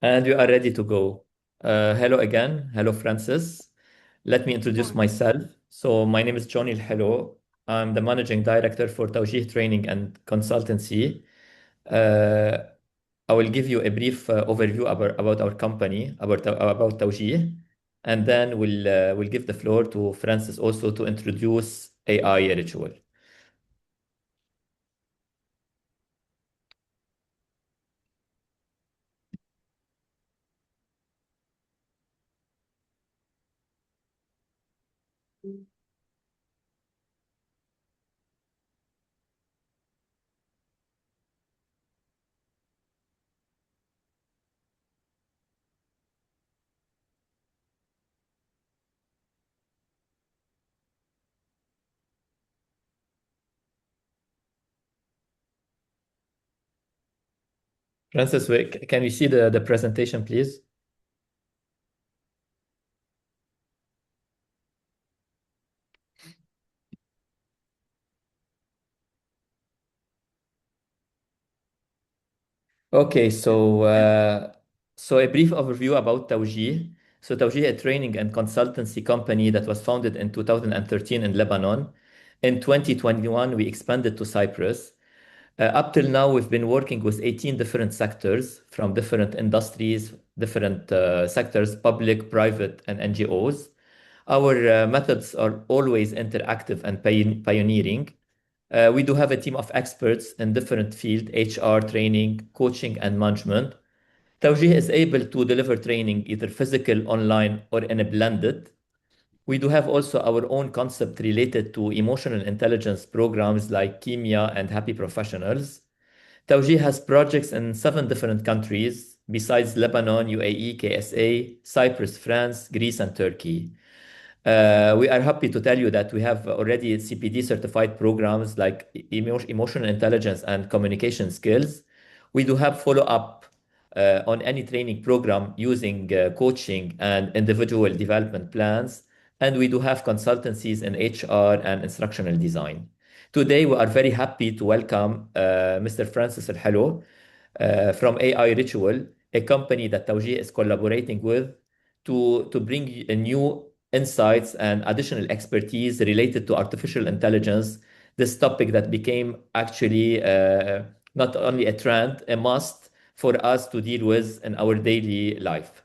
And we are ready to go. Hello again. Hello, Francis. Let me introduce Morning. myself. So, my name is Johnny Elhelou. I'm the managing director for Tawjih Training and Consultancy. Uh, I will give you a brief overview about our company, about Tawjih, and then we'll give the floor to Francis also to introduce AI Ritual. Francis, can you see the presentation, please? Okay, so a brief overview about Tawjih. So Tawjih, a training and consultancy company that was founded in 2013 in Lebanon. In 2021, we expanded to Cyprus. Up till now, we've been working with 18 different sectors from different industries, different sectors, public, private, and NGOs. Our methods are always interactive and pioneering. We do have a team of experts in different fields, HR, training, coaching, and management. Tawjih is able to deliver training either physical, online, or in a blended. We do have also our own concept related to emotional intelligence programs like Kimia and Happy Professionals. Tawjih has projects in 7 different countries besides Lebanon, UAE, KSA, Cyprus, France, Greece, and Turkey. We are happy to tell you that we have already CPD certified programs like emotional intelligence and communication skills. We do have follow up on any training program using coaching and individual development plans. And we do have consultancies in HR and instructional design. Today, we are very happy to welcome Mr. Francis Elhelou from AI Ritual, a company that Tawjih is collaborating with to bring a new insights and additional expertise related to artificial intelligence, this topic that became actually not only a trend, a must for us to deal with in our daily life.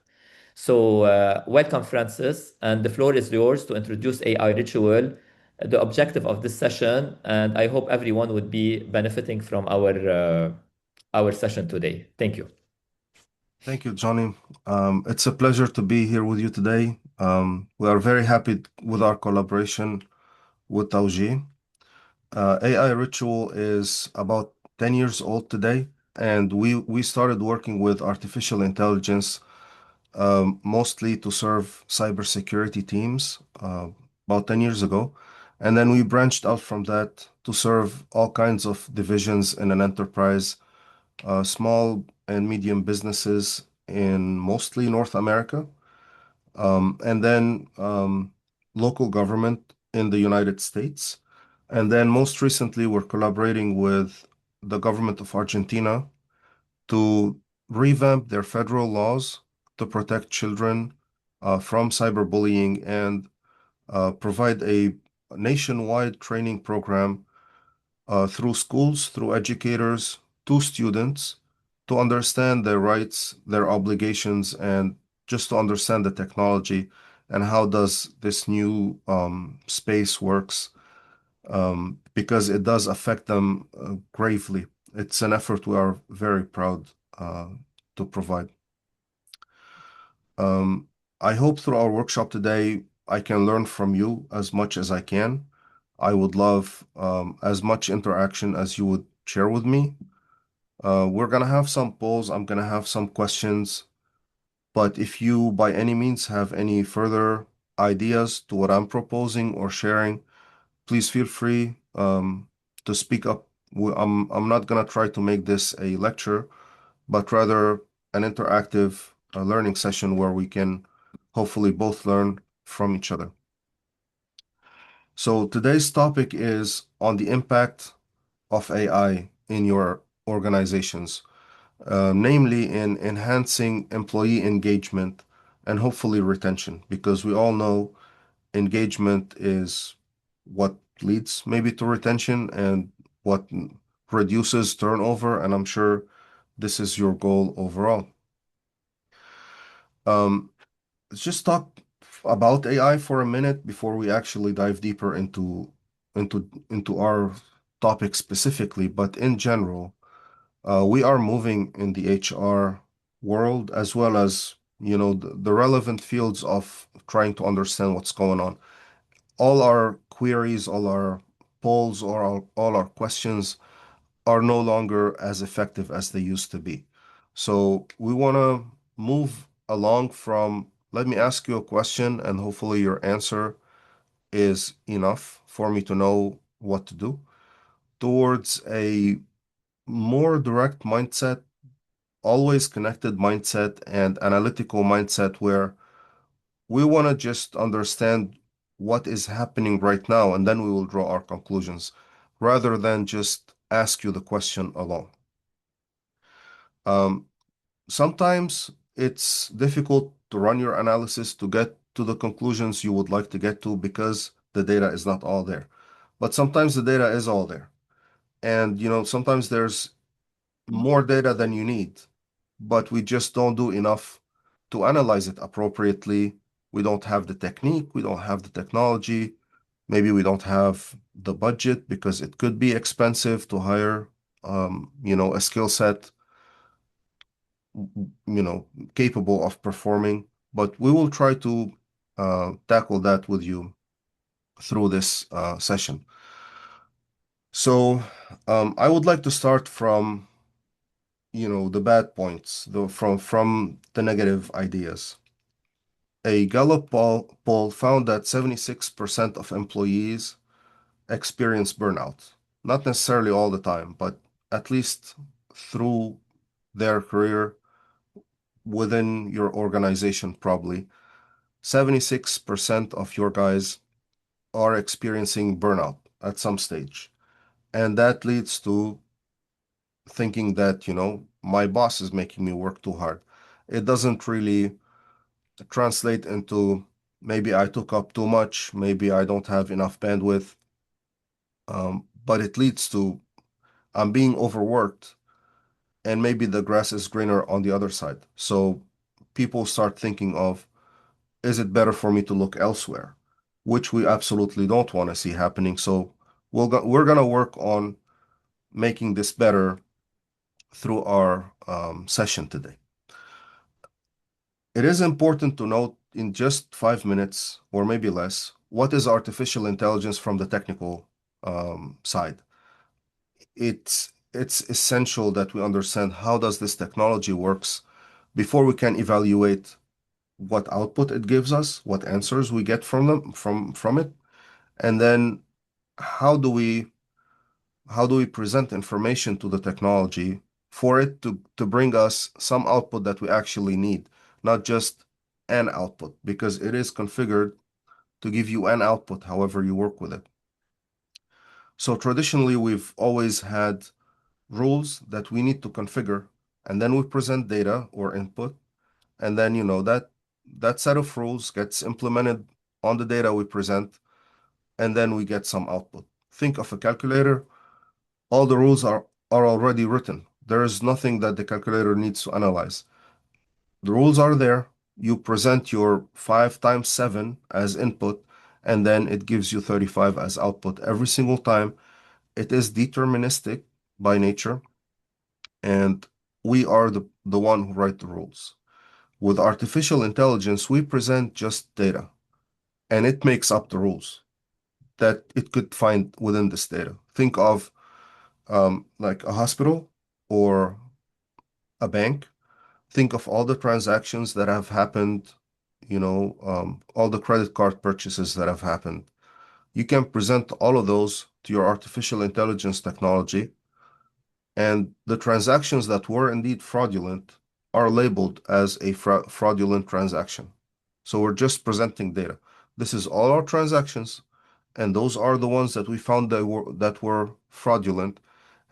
So, welcome, Francis, and the floor is yours to introduce AI Ritual, the objective of this session, and I hope everyone would be benefiting from our session today. Thank you. Thank you, Johnny. It's a pleasure to be here with you today. We are very happy with our collaboration with Tauji. AI Ritual is about 10 years old today, and we started working with artificial intelligence mostly to serve cybersecurity teams about 10 years ago. And then we branched out from that to serve all kinds of divisions in an enterprise, small and medium businesses in mostly North America, and then local government in the United States. And then most recently, we're collaborating with the government of Argentina to revamp their federal laws to protect children from cyberbullying and provide a nationwide training program through schools, through educators, to students to understand their rights, their obligations, and just to understand the technology and how does this new space works because it does affect them gravely. It's an effort we are very proud uh, to provide. Um, I hope through our workshop today, I can learn from you as much as I can. I would love as much interaction as you would share with me. We're gonna have some polls. I'm gonna have some questions. But if you, by any means, have any further ideas to what I'm proposing or sharing, please feel free to speak up. I'm not gonna try to make this a lecture, but rather an interactive learning session where we can hopefully both learn from each other. So today's topic is on the impact of AI in your organizations. namely in enhancing employee engagement and hopefully retention, because we all know engagement is what leads maybe to retention and what reduces turnover. And I'm sure this is your goal overall. Um, let's just talk about AI for a minute before we actually dive deeper into our topic specifically. But in general, we are moving in the HR world as well as the relevant fields of trying to understand what's going on. All our queries, all our polls, or all our questions are no longer as effective as they used to be. So we want to move along from, let me ask you a question, and hopefully your answer is enough for me to know what to do, towards a more direct mindset, always connected mindset, and analytical mindset where we want to just understand what is happening right now, and then we will draw our conclusions rather than just ask you the question alone. Um, Sometimes it's difficult to run your analysis to get to the conclusions you would like to get to because the data is not all there. But sometimes the data is all there. And sometimes there's more data than you need, but we just don't do enough to analyze it appropriately. We don't have the technique, we don't have the technology, maybe we don't have the budget because it could be expensive to hire a skill set you know, capable of performing, but we will try to tackle that with you through this session. So I would like to start from, the bad points, from the negative ideas. A Gallup poll found that 76% of employees experience burnout. Not necessarily all the time, but at least through their career within your organization, probably 76% of your guys are experiencing burnout at some stage. And that leads to thinking that, my boss is making me work too hard. It doesn't really translate into maybe I took up too much, maybe I don't have enough bandwidth, but it leads to I'm being overworked and maybe the grass is greener on the other side. So people start thinking of, is it better for me to look elsewhere? Which we absolutely don't want to see happening. So we're going to work on making this better through our session today. It is important to note in just 5 minutes or maybe less, what is artificial intelligence from the technical side? It's essential that we understand how does this technology works before we can evaluate what output it gives us, what answers we get from it, and then how do we present information to the technology for it to bring us some output that we actually need, not just an output, because it is configured to give you an output however you work with it. So traditionally, we've always had rules that we need to configure, and then we present data or input, and then that set of rules gets implemented on the data we present, and then we get some output. Think of a calculator. All the rules are already written. There is nothing that the calculator needs to analyze. The rules are there. You present your 5 times 7 as input, and then it gives you 35 as output every single time. It is deterministic by nature, and we are the one who write the rules. With artificial intelligence, we present just data, and it makes up the rules that it could find within this data. Think of like a hospital or a bank. Think of all the transactions that have happened, all the credit card purchases that have happened. You can present all of those to your artificial intelligence technology, and the transactions that were indeed fraudulent are labeled as a fraudulent transaction. So we're just presenting data. This is all our transactions, and those are the ones that we found that were fraudulent,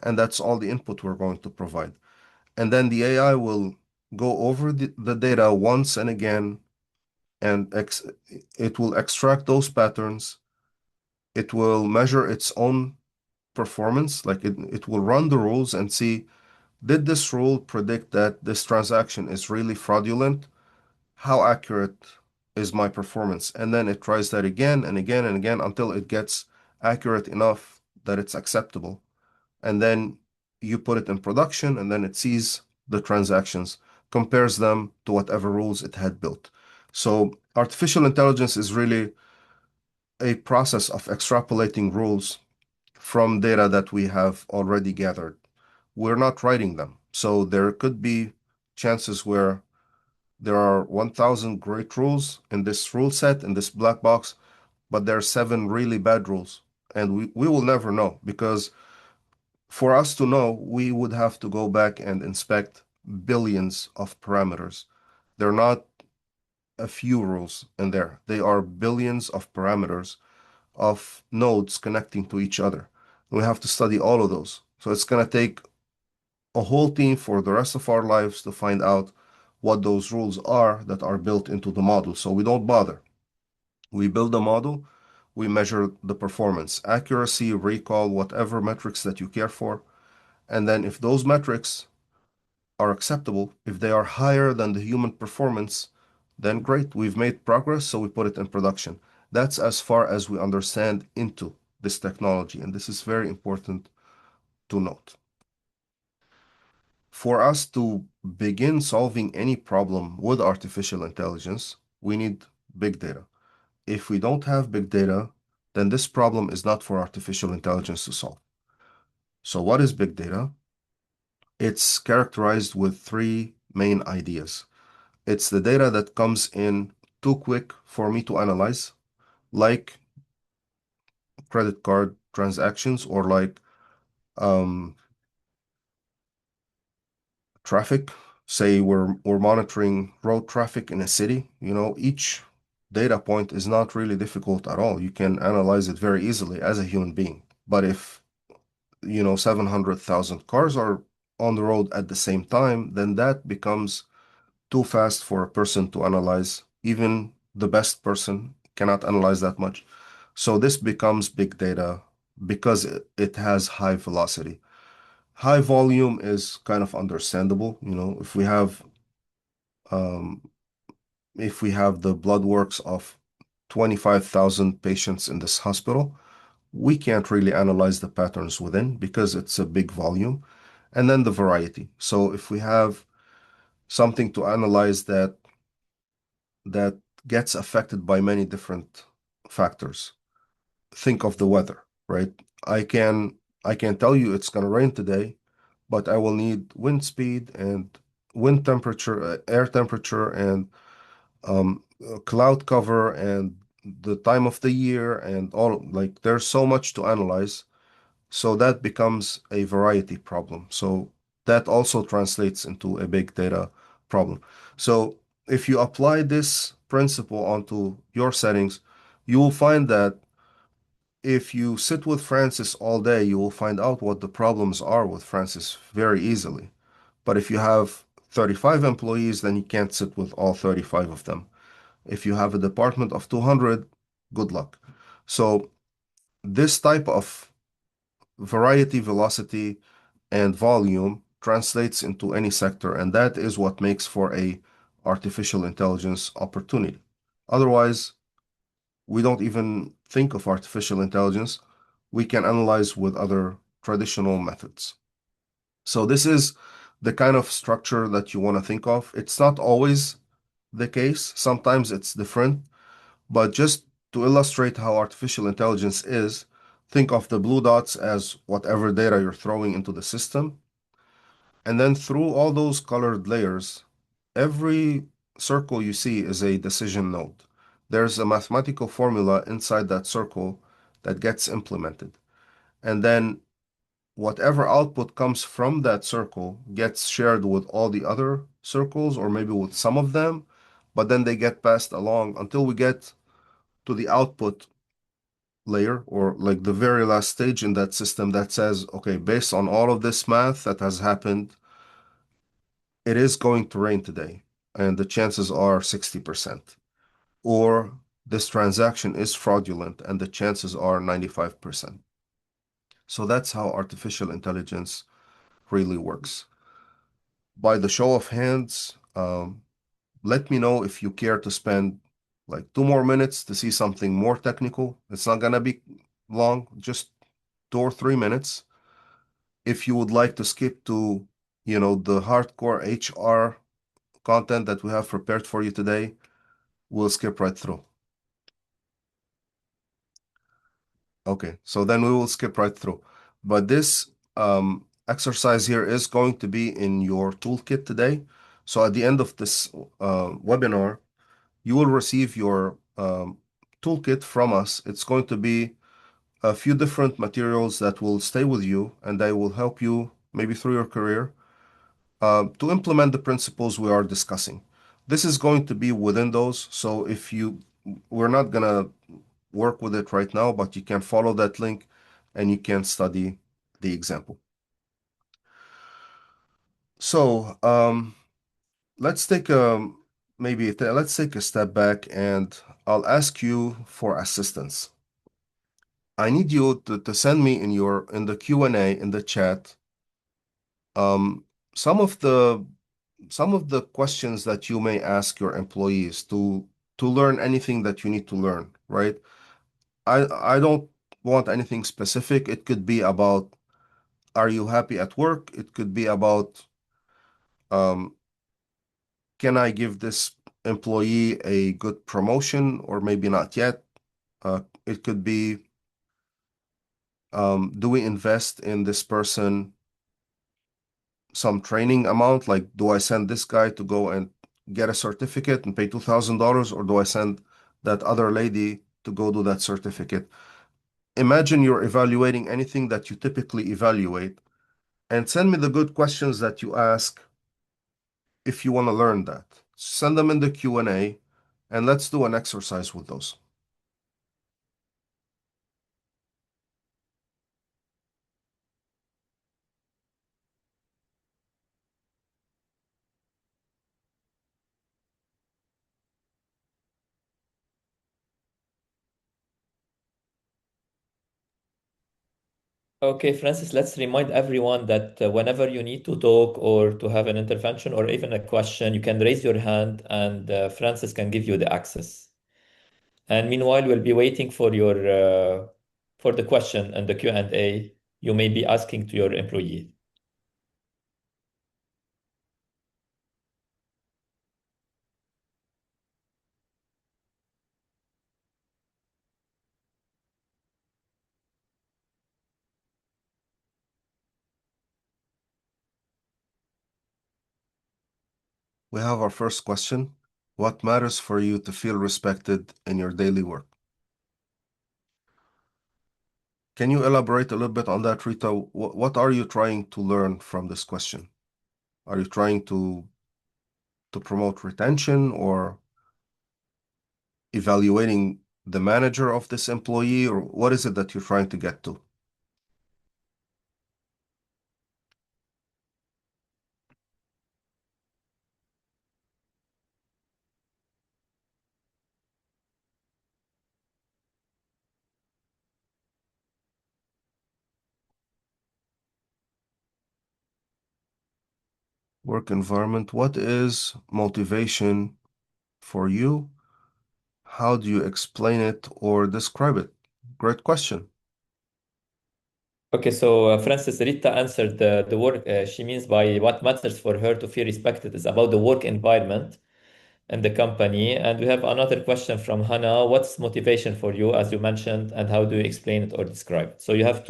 and that's all the input we're going to provide. And then the AI will go over the data once and again, and it will extract those patterns. It will measure its own performance, like it will run the rules and see, did this rule predict that this transaction is really fraudulent? How accurate is my performance? And then it tries that again and again and again until it gets accurate enough that it's acceptable. And then you put it in production, and then it sees the transactions, compares them to whatever rules it had built. So artificial intelligence is really a process of extrapolating rules from data that we have already gathered. We're not writing them. So there could be chances where there are 1,000 great rules in this rule set, in this black box, but there are seven really bad rules. And we will never know, because for us to know, we would have to go back and inspect billions of parameters. They're not a few rules in there. They are billions of parameters of nodes connecting to each other. We have to study all of those. So it's going to take a whole team for the rest of our lives to find out what those rules are that are built into the model. So we don't bother. We build a model, we measure the performance, accuracy, recall, whatever metrics that you care for. And then if those metrics are acceptable, if they are higher than the human performance, then great, we've made progress, so we put it in production. That's as far as we understand into this technology, and this is very important to note. For us to begin solving any problem with artificial intelligence, we need big data. If we don't have big data, then this problem is not for artificial intelligence to solve. So what is big data? It's characterized with three main ideas. It's the data that comes in too quick for me to analyze, like credit card transactions, or like um, traffic. Say we're monitoring road traffic in a city. Each data point is not really difficult at all. You can analyze it very easily as a human being. But if 700,000 cars are on the road at the same time, then that becomes too fast for a person to analyze. Even the best person cannot analyze that much. So this becomes big data because it has high velocity. High volume is kind of understandable. Um, if we have the blood works of 25,000 patients in this hospital, we can't really analyze the patterns within because it's a big volume. And then the variety. So if we have something to analyze that gets affected by many different factors. Think of the weather, right? I can I can tell you it's going to rain today, but I will need wind speed and wind temperature, air temperature, and cloud cover, and the time of the year, and all. Like, there's so much to analyze. So that becomes a variety problem. So that also translates into a big data problem. So if you apply this principle onto your settings, you will find that if you sit with Francis all day, you will find out what the problems are with Francis very easily. But if you have 35 employees, then you can't sit with all 35 of them. If you have a department of 200, good luck. So this type of variety, velocity, and volume translates into any sector, and that is what makes for a artificial intelligence opportunity. Otherwise, we don't even think of artificial intelligence. We can analyze with other traditional methods. So this is the kind of structure that you want to think of. It's not always the case. Sometimes it's different, but just to illustrate how artificial intelligence is, think of the blue dots as whatever data you're throwing into the system. And then through all those colored layers, every circle you see is a decision node. There's a mathematical formula inside that circle that gets implemented. And then whatever output comes from that circle gets shared with all the other circles, or maybe with some of them, but then they get passed along until we get to the output layer, or like the very last stage in that system that says, okay, based on all of this math that has happened, it is going to rain today, and the chances are 60%. Or this transaction is fraudulent, and the chances are 95%. So that's how artificial intelligence really works. By the show of hands, let me know if you care to spend like 2 more minutes to see something more technical. It's not gonna be long, just 2 or 3 minutes. If you would like to skip to, the hardcore HR content that we have prepared for you today, we'll skip right through. Okay, so then we will skip right through. But this exercise here is going to be in your toolkit today. So at the end of this webinar, you will receive your toolkit from us. It's going to be a few different materials that will stay with you and they will help you maybe through your career to implement the principles we are discussing. This is going to be within those. So we're not going to work with it right now, but you can follow that link and you can study the example. So let's take let's take a step back and I'll ask you for assistance. I need you to send me in the Q&A in the chat um, some of the questions that you may ask your employees to learn anything that you need to learn, right? I don't want anything specific. It could be about, are you happy at work? It could be about, um, can I give this employee a good promotion or maybe not yet? It could be, do we invest in this person some training amount? Like, do I send this guy to go and get a certificate and pay $2,000, or do I send that other lady to go do that certificate? Imagine you're evaluating anything that you typically evaluate and send me the good questions that you ask if you want to learn that. Send them in the Q&A and let's do an exercise with those. Okay, Francis, let's remind everyone that whenever you need to talk or to have an intervention or even a question, you can raise your hand and Francis can give you the access. And meanwhile, we'll be waiting for the question and the Q&A you may be asking to your employee. We have our first question. What matters for you to feel respected in your daily work? Can you elaborate a little bit on that, Rita? What are you trying to learn from this question? Are you trying to promote retention or evaluating the manager of this employee, or what is it that you're trying to get to? Work environment. What is motivation for you? How do you explain it or describe it? Great question. Okay, so Francis, Rita answered the work. She means by what matters for her to feel respected is about the work environment and the company. And we have another question from Hannah. What's motivation for you, as you mentioned, and how do you explain it or describe it? So you have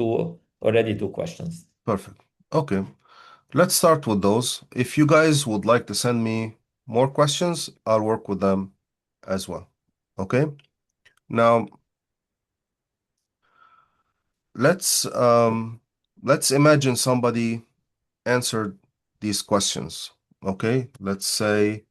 already two questions. Perfect. Okay, let's start with those. If you guys would like to send me more questions, I'll work with them as well. Okay, now let's um, let's imagine somebody answered these questions. Okay, let's say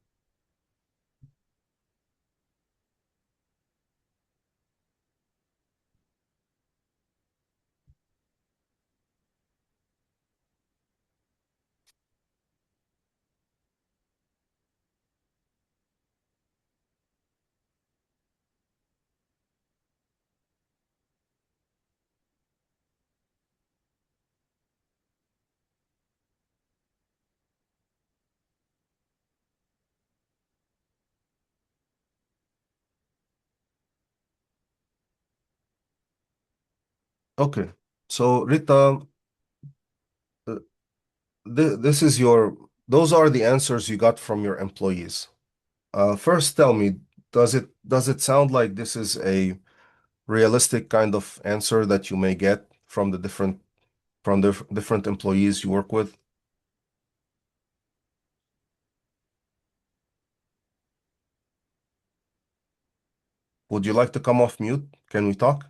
Okay. So Rita, uh, this is those are the answers you got from your employees. First, tell me, does it sound like this is a realistic kind of answer that you may get from the different employees you work with? Would you like to come off mute? Can we talk?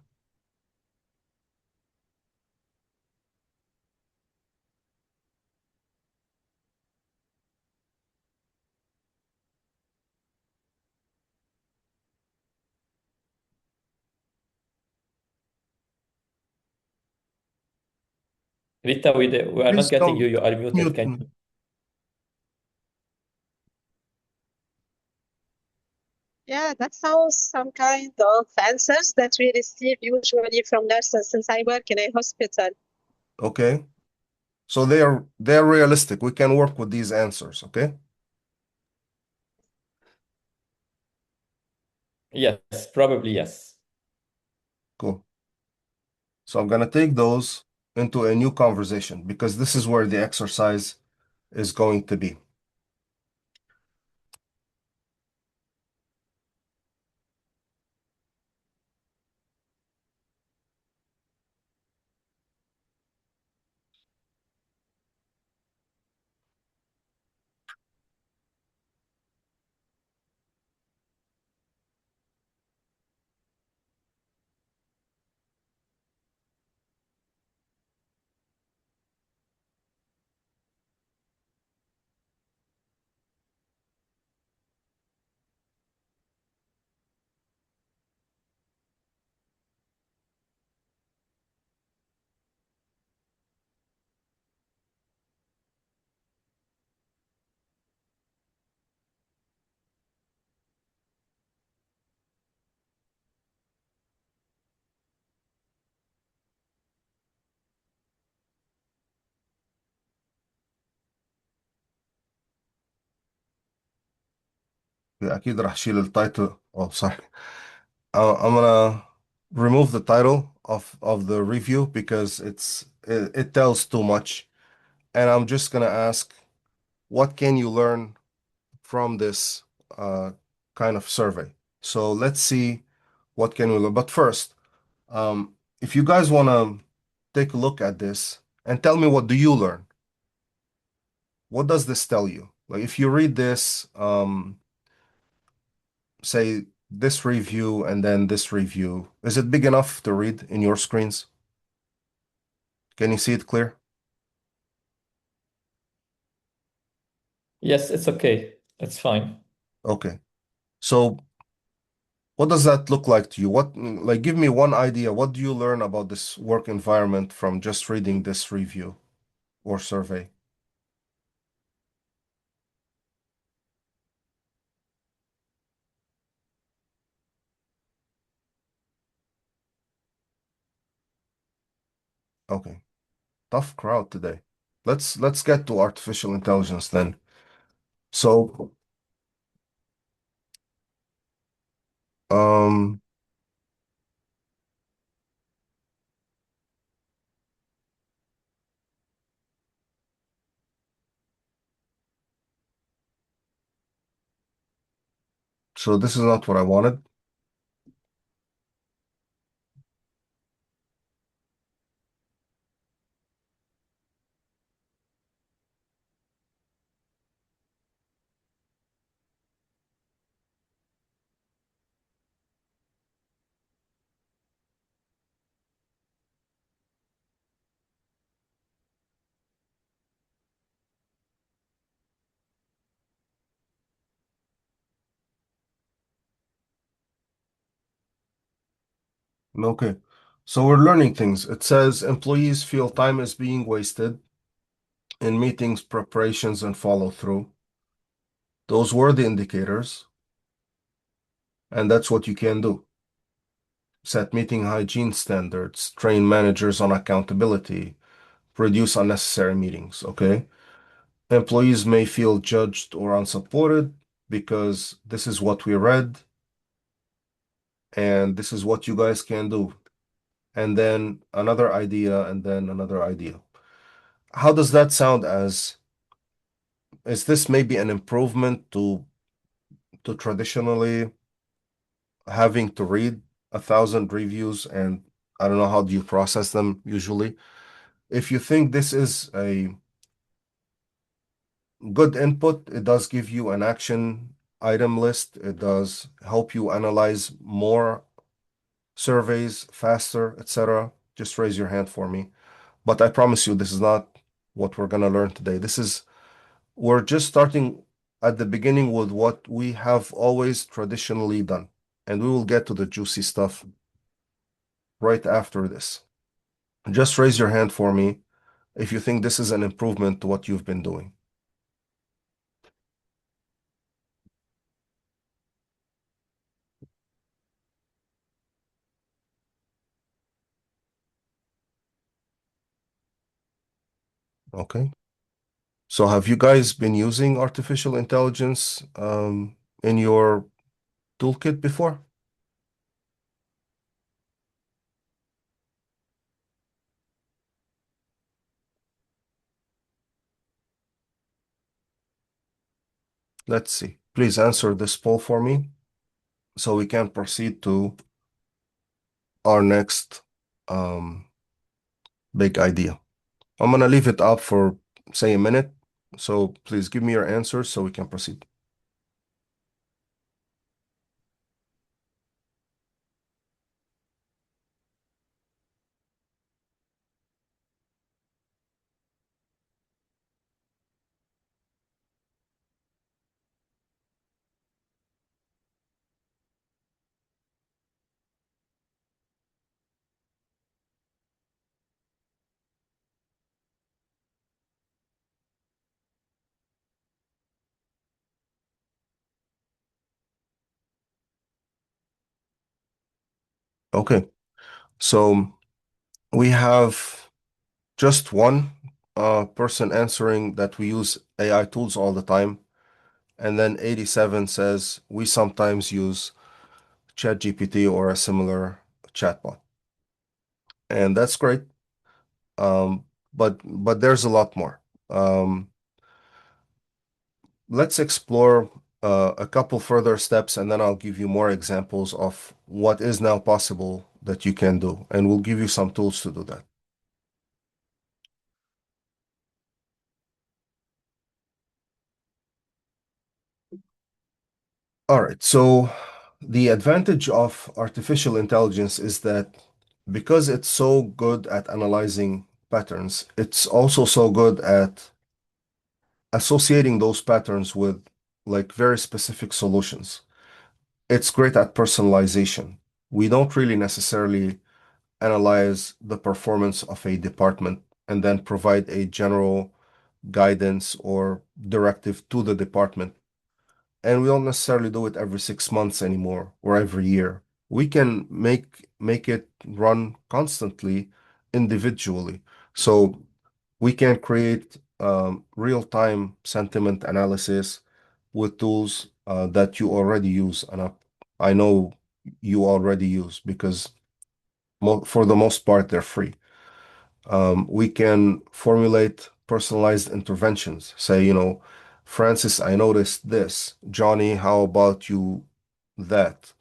Rita, we are not Please getting you. come You are muted. mute. Can you? Yeah, that sounds some kind of answers that we receive usually from nurses since I work in a hospital. Okay. So they're realistic. We can work with these answers, okay? Yes, probably yes. Cool. So I'm gonna take those into a new conversation because this is where the exercise is going to be. أكيد راح أشيل التايتل. Oh, sorry. I'm gonna remove the title of the review because it tells too much, and I'm just gonna ask, what can you learn from this uh, kind of survey? So let's see what can we learn. But first, if you guys wanna take a look at this and tell me, what do you learn? What does this tell you? Like if you read this, say this review and then this review, is it big enough to read in your screens? Can you see it clear? Yes, it's okay. It's fine. Okay. So what does that look like to you? Like, give me one idea. What do you learn about this work environment from just reading this review or survey? Okay. Tough crowd today. Let's get to artificial intelligence then. So, um, so this is not what I wanted. Okay. So we're learning things. It says employees feel time is being wasted in meetings, preparations, and follow through. Those were the indicators, and that's what you can do. Set meeting hygiene standards, train managers on accountability, reduce unnecessary meetings, okay? Employees may feel judged or unsupported because this is what we read and this is what you guys can do. and then another idea, and then another idea. How does that sound is this maybe an improvement to traditionally having to read 1,000 reviews, and I don't know how do you process them usually. If you think this is a good input, it does give you an action item list. It does help you analyze more surveys faster, etc. Just raise your hand for me. But I promise you, this is not what we're going to learn today. We're just starting at the beginning with what we have always traditionally done. And we will get to the juicy stuff right after this. Just raise your hand for me if you think this is an improvement to what you've been doing. Okay. So have you guys been using artificial intelligence in your toolkit before? Let's see. Please answer this poll for me so we can proceed to our next big idea. I'm going to leave it up for, say, a minute. So please give me your answers so we can proceed. Okay. So we have just one person answering that we use AI tools all the time. And then 87 says we sometimes use ChatGPT or a similar chatbot. And that's great. Um, but there's a lot more. Let's explore a couple further steps, and then I'll give you more examples of what is now possible that you can do, and we'll give you some tools to do that. All right, so the advantage of artificial intelligence is that because it's so good at analyzing patterns, it's also so good at associating those patterns with like very specific solutions. It's great at personalization. We don't really necessarily analyze the performance of a department and then provide a general guidance or directive to the department. And we don't necessarily do it every 6 months anymore or every year. We can make it run constantly individually. So we can create real-time sentiment analysis with tools that you already use, and I know you already use because for the most part they're free. We can formulate personalized interventions. Say, Francis, I noticed this. Johnny, how about you that?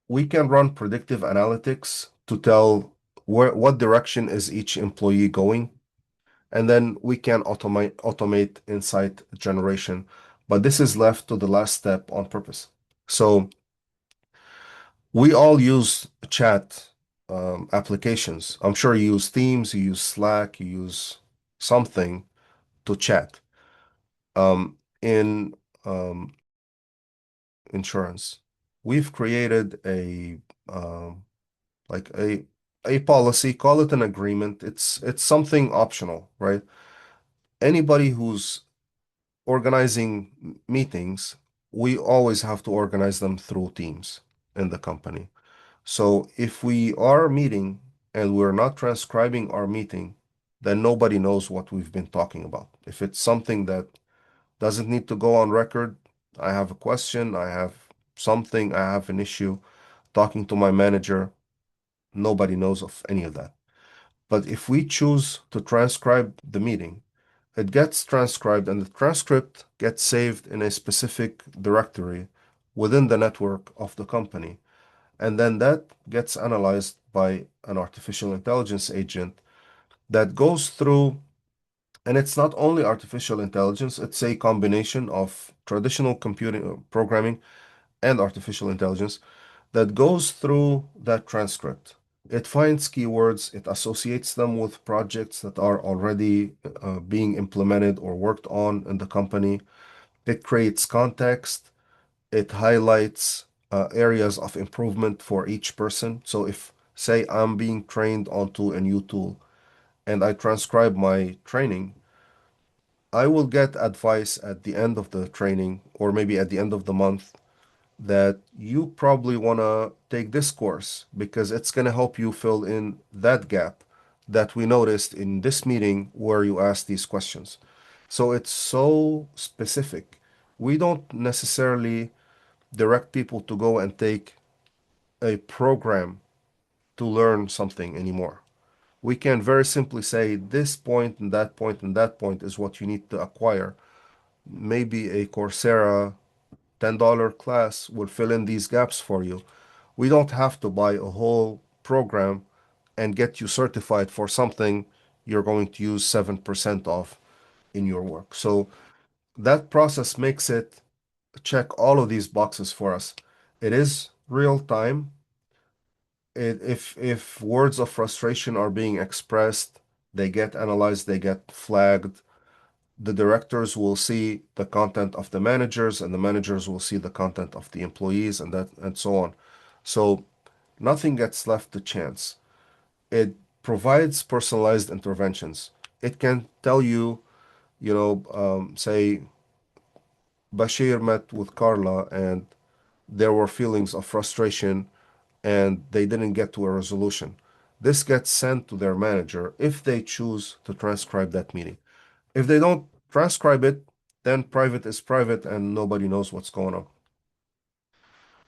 We can run predictive analytics to tell what direction is each employee going, and then we can automate insight generation. But this is left to the last step on purpose. So we all use chat applications. I'm sure you use Teams, you use Slack, you use something to chat. In insurance, we've created like a policy, call it an agreement. It's something optional, right? Anybody who's organizing meetings, we always have to organize them through Teams in the company. So if we are meeting and we're not transcribing our meeting, then nobody knows what we've been talking about. If it's something that doesn't need to go on record, I have a question, I have something, I have an issue talking to my manager, Nobody knows of any of that. But if we choose to transcribe the meeting, it gets transcribed and the transcript gets saved in a specific directory within the network of the company. And then that gets analyzed by an artificial intelligence agent that goes through, and it's not only artificial intelligence, it's a combination of traditional computing programming and artificial intelligence that goes through that transcript. It finds keywords, it associates them with projects that are already being implemented or worked on in the company. It creates context, it highlights areas of improvement for each person. So if, say, I'm being trained onto a new tool and I transcribe my training, I will get advice at the end of the training or maybe at the end of the month that you probably want to take this course because it's going to help you fill in that gap that we noticed in this meeting where you asked these questions. So it's so specific. We don't necessarily direct people to go and take a program to learn something anymore. We can very simply say this point and that point and that point is what you need to acquire. Maybe a Coursera $10 class will fill in these gaps for you. We don't have to buy a whole program and get you certified for something you're going to use 7% of in your work. So that process makes it check all of these boxes for us. It is real time. If words of frustration are being expressed, they get analyzed, they get flagged. The directors will see the content of the managers, and the managers will see the content of the employees, and that and so on. So nothing gets left to chance. It provides personalized interventions. It can tell you, say Bashir met with Carla and there were feelings of frustration and they didn't get to a resolution. This gets sent to their manager if they choose to transcribe that meeting. If they don't transcribe it, then private is private and nobody knows what's going on.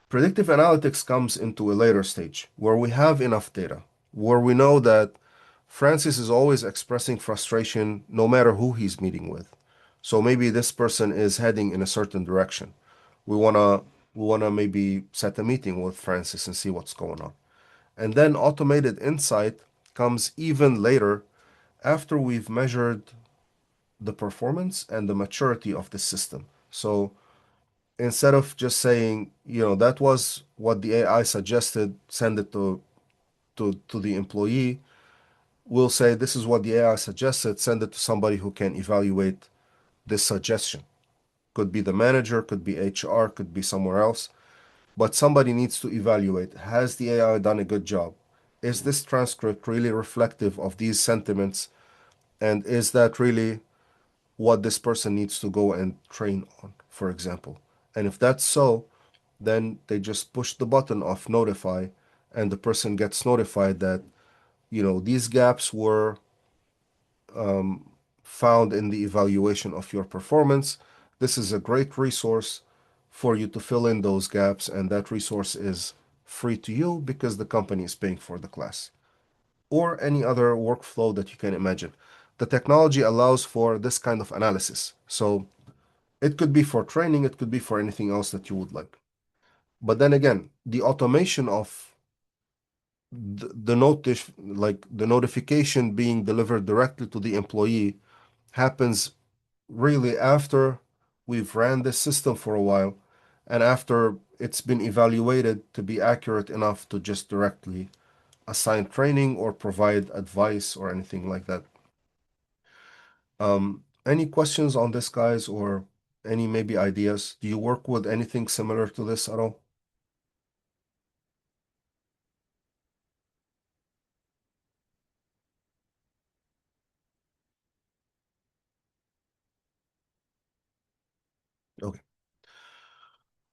Predictive analytics comes into a later stage where we have enough data, where we know that Francis is always expressing frustration no matter who he's meeting with. So maybe this person is heading in a certain direction. We wanna we wanna maybe set a meeting with Francis and see what's going on. And then automated insight comes even later after we've measured the performance and the maturity of the system. So instead of just saying, that was what the AI suggested, send it to the employee, we'll say this is what the AI suggested, send it to somebody who can evaluate this suggestion. Could be the manager, could be HR, could be somewhere else, but somebody needs to evaluate. Has the AI done a good job? Is this transcript really reflective of these sentiments? And is that really what this person needs to go and train on, for example? And if that's so, then they just push the button of notify, and the person gets notified that, these gaps were found in the evaluation of your performance. This is a great resource for you to fill in those gaps, and that resource is free to you because the company is paying for the class or any other workflow that you can imagine. The technology allows for this kind of analysis. So it could be for training, it could be for anything else that you would like. But then again, the automation of the notification being delivered directly to the employee happens really after we've ran this system for a while and after it's been evaluated to be accurate enough to just directly assign training or provide advice or anything like that. Any questions on this, guys, or any maybe ideas? Do you work with anything similar to this at all? Okay.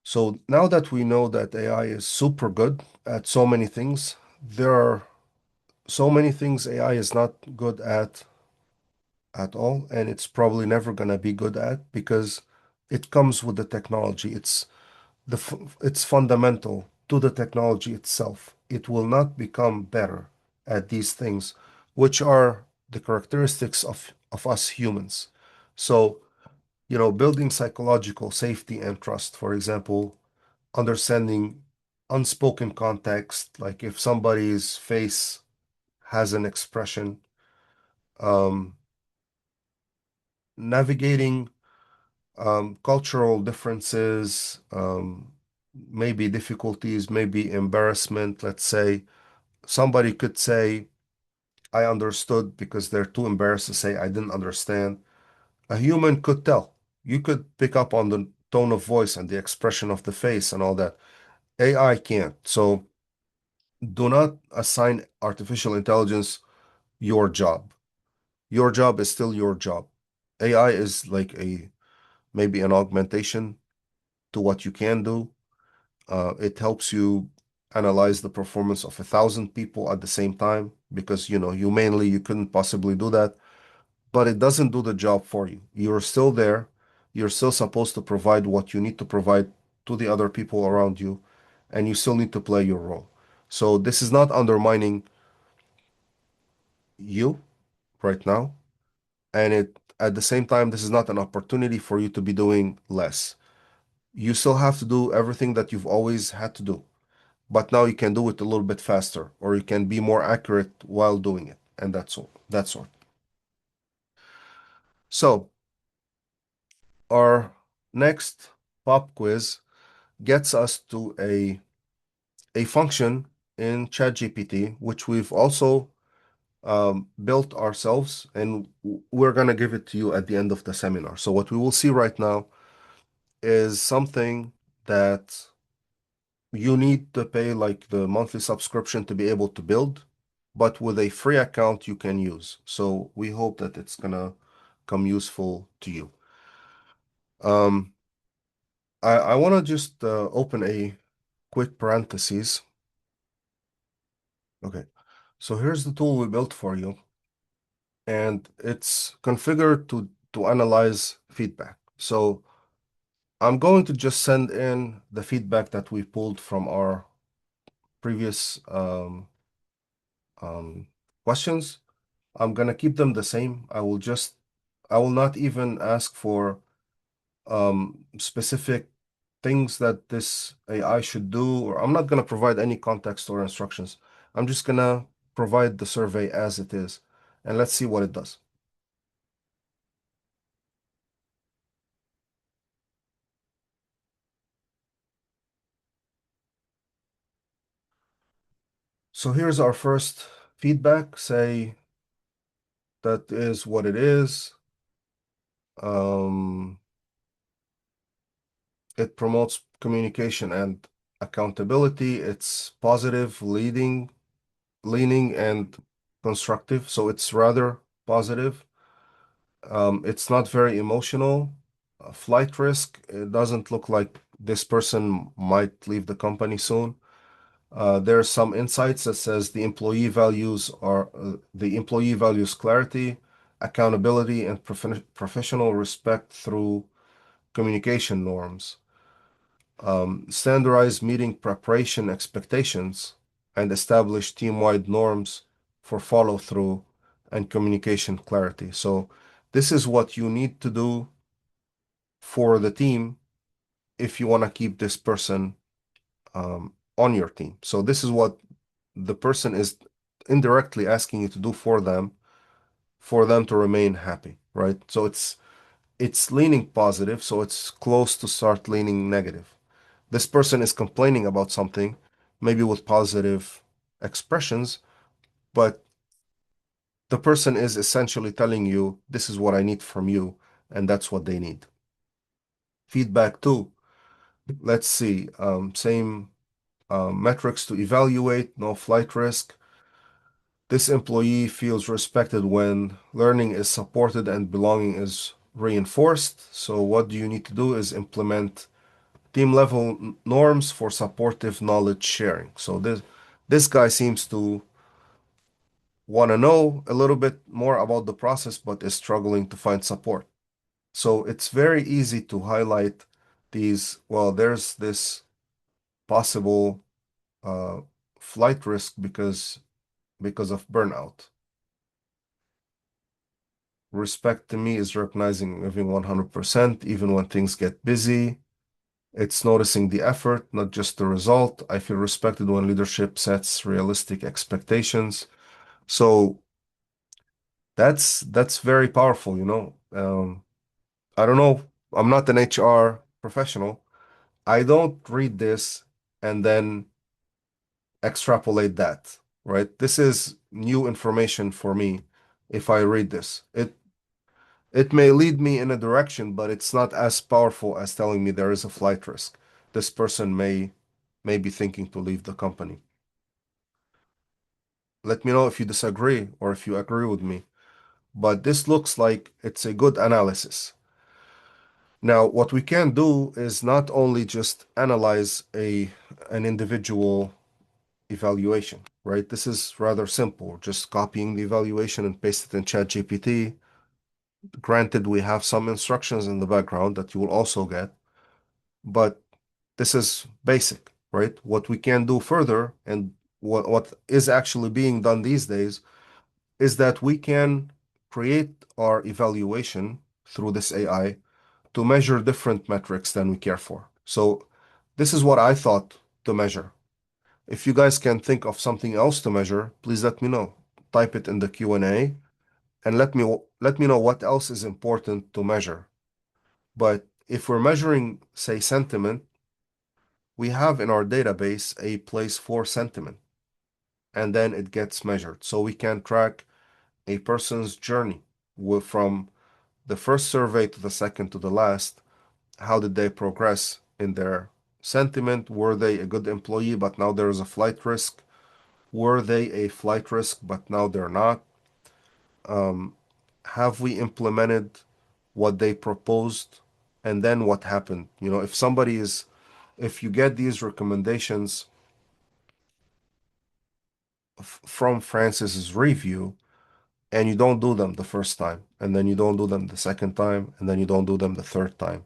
So now that we know that AI is super good at so many things, there are so many things AI is not good at all, and it's probably never gonna be good at because it comes with the technology. It's fundamental to the technology itself. it will not become better at these things, which are the characteristics of us humans. So, building psychological safety and trust, for example, understanding unspoken context, like if somebody's face has an expression, um, navigating cultural differences, maybe difficulties, maybe embarrassment. Let's say somebody could say, I understood because they're too embarrassed to say, I didn't understand. A human could tell. You could pick up on the tone of voice and the expression of the face and all that. AI can't. So do not assign artificial intelligence your job. Your job is still your job. AI is like maybe an augmentation to what you can do. It helps you analyze the performance of 1,000 people at the same time because, humanly, you couldn't possibly do that, but it doesn't do the job for you. You're still there. You're still supposed to provide what you need to provide to the other people around you, and you still need to play your role. So this is not undermining you right now, and at the same time, this is not an opportunity for you to be doing less. You still have to do everything that you've always had to do, but now you can do it a little bit faster, or you can be more accurate while doing it, and that's all. That's all. So our next pop quiz gets us to a function in ChatGPT, which we've also built ourselves, and we're going to give it to you at the end of the seminar. So what we will see right now is something that you need to pay like the monthly subscription to be able to build, but with a free account you can use. So we hope that it's going to come useful to you. I want to just open a quick parentheses. Okay, so here's the tool we built for you, and it's configured to analyze feedback. So I'm going to just send in the feedback that we pulled from our previous questions. I'm gonna keep them the same. I will not even ask for specific things that this AI should do, or I'm not gonna provide any context or instructions. I'm just gonna provide the survey as it is, and let's see what it does. So here's our first feedback. Say that is what it is. It promotes communication and accountability. It's positive, leaning, and constructive. So it's rather positive. It's not very emotional. Flight risk, it doesn't look like this person might leave the company soon. There's some insights that says the employee values clarity, accountability, and professional respect through communication norms. Standardize meeting preparation expectations, and establish team-wide norms for follow-through and communication clarity. So this is what you need to do for the team if you want to keep this person on your team. So this is what the person is indirectly asking you to do for them to remain happy, right? So it's leaning positive, so it's close to start leaning negative. This person is complaining about something, maybe with positive expressions, but the person is essentially telling you, this is what I need from you, and that's what they need. Feedback 2. Let's see, same metrics to evaluate, no flight risk. This employee feels respected when learning is supported and belonging is reinforced. So what do you need to do is implement team level norms for supportive knowledge sharing. So this guy seems to want to know a little bit more about the process, but is struggling to find support. So it's very easy to highlight these. Well, there's this possible flight risk because of burnout. Respect to me is recognizing giving 100%, even when things get busy. It's noticing the effort, not just the result. I feel respected when leadership sets realistic expectations. So that's very powerful, you know. I don't know. I'm not an HR professional. I don't read this and then extrapolate that, right? This is new information for me if I read this. It may lead me in a direction, but it's not as powerful as telling me there is a flight risk. This person may be thinking to leave the company. Let me know if you disagree or if you agree with me. But this looks like it's a good analysis. Now, what we can do is not only just analyze an individual evaluation, right? This is rather simple, just copying the evaluation and paste it in ChatGPT. Granted, we have some instructions in the background that you will also get, but this is basic, right? What we can do further and what is actually being done these days is that we can create our evaluation through this AI to measure different metrics than we care for. So this is what I thought to measure. If you guys can think of something else to measure, please let me know. Type it in the Q&A and let me know what else is important to measure. But if we're measuring, say, sentiment, we have in our database a place for sentiment, and then it gets measured. So we can track a person's journey from the first survey to the second to the last. How did they progress in their sentiment? Were they a good employee, but now there is a flight risk? Were they a flight risk, but now they're not? Have we implemented what they proposed? And then what happened? You know, if you get these recommendations from Francis's review and you don't do them the first time, and then you don't do them the second time, and then you don't do them the third time,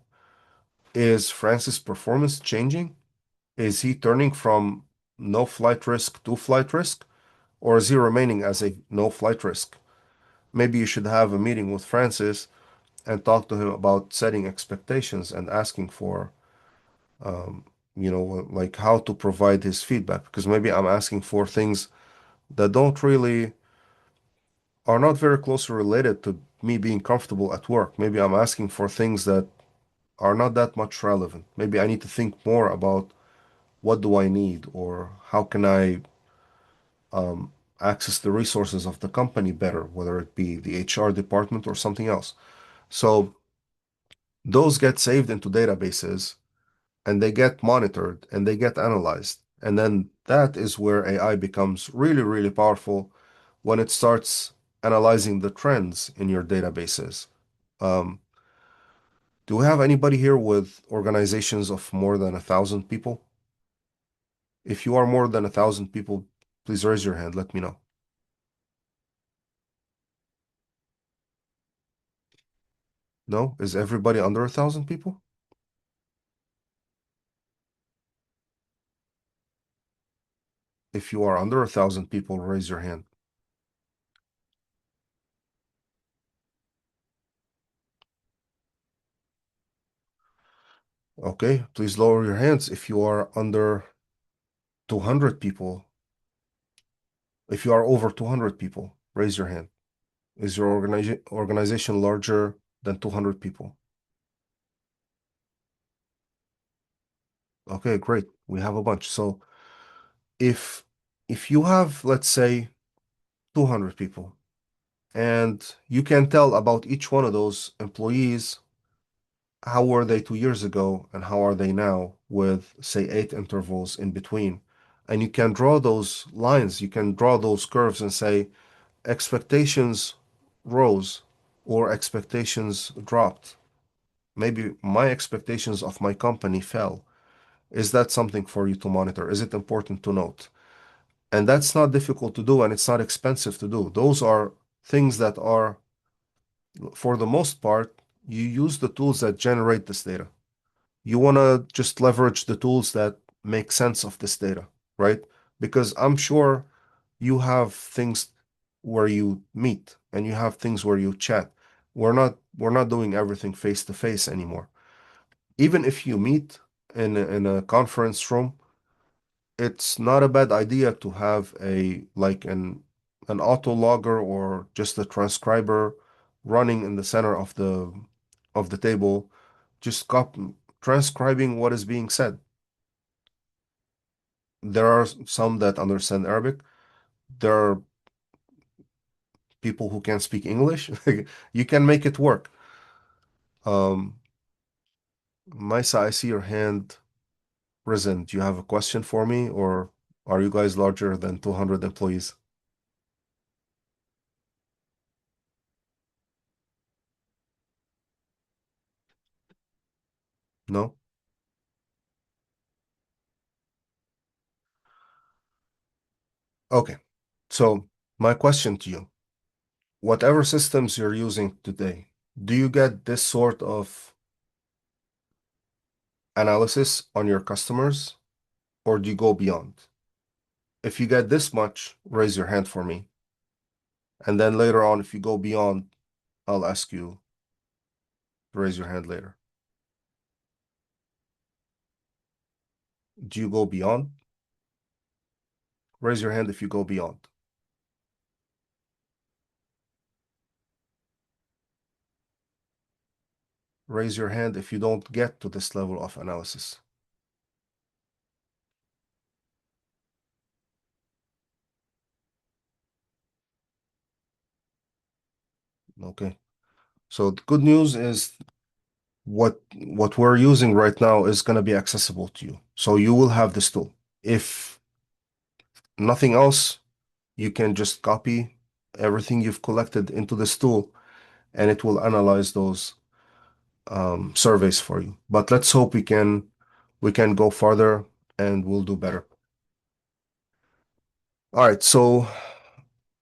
is Francis' performance changing? Is he turning from no flight risk to flight risk? Or is he remaining as a no flight risk? Maybe you should have a meeting with Francis and talk to him about setting expectations and asking for, like how to provide his feedback. Because maybe I'm asking for things that are not very closely related to me being comfortable at work. Maybe I'm asking for things that are not that much relevant. Maybe I need to think more about what do I need or how can I access the resources of the company better, whether it be the HR department or something else. So those get saved into databases and they get monitored and they get analyzed. And then that is where AI becomes really, really powerful when it starts analyzing the trends in your databases. Um, do we have anybody here with organizations of more than 1,000 people? If you are more than 1,000 people, please raise your hand. Let me know. No? Is everybody under 1,000 people? If you are under 1,000 people, raise your hand. Okay, please lower your hands if you are under 200 people. If you are over 200 people, raise your hand. Is your organization larger than 200 people? Okay, great. We have a bunch. So if you have, let's say, 200 people, and you can tell about each one of those employees, how were they 2 years ago and how are they now with, say, 8 intervals in between. And you can draw those lines, you can draw those curves and say expectations rose or expectations dropped. Maybe my expectations of my company fell. Is that something for you to monitor? Is it important to note? And that's not difficult to do and it's not expensive to do. Those are things that are, for the most part, you use the tools that generate this data. You want to just leverage the tools that make sense of this data, right? because I'm sure you have things where you meet and you have things where you chat. We're not doing everything face to face anymore. Even if you meet in a conference room, it's not a bad idea to have a like an auto logger or just a transcriber running in the center of the table, just transcribing what is being said. There are some that understand Arabic. There are people who can speak English. You can make it work. Um, Maisa, I see your hand risen. Do you have a question for me, or are you guys larger than 200 employees? No? Okay. So my question to you, whatever systems you're using today, do you get this sort of analysis on your customers, or do you go beyond? If you get this much, raise your hand for me. And then later on, if you go beyond, I'll ask you to raise your hand later. Do you go beyond? Raise your hand if you go beyond. Raise your hand if you don't get to this level of analysis. Okay. So the good news is what we're using right now is going to be accessible to you. So you will have this tool. If nothing else, you can just copy everything you've collected into this tool and it will analyze those surveys for you. But let's hope we can go farther and we'll do better. All right, so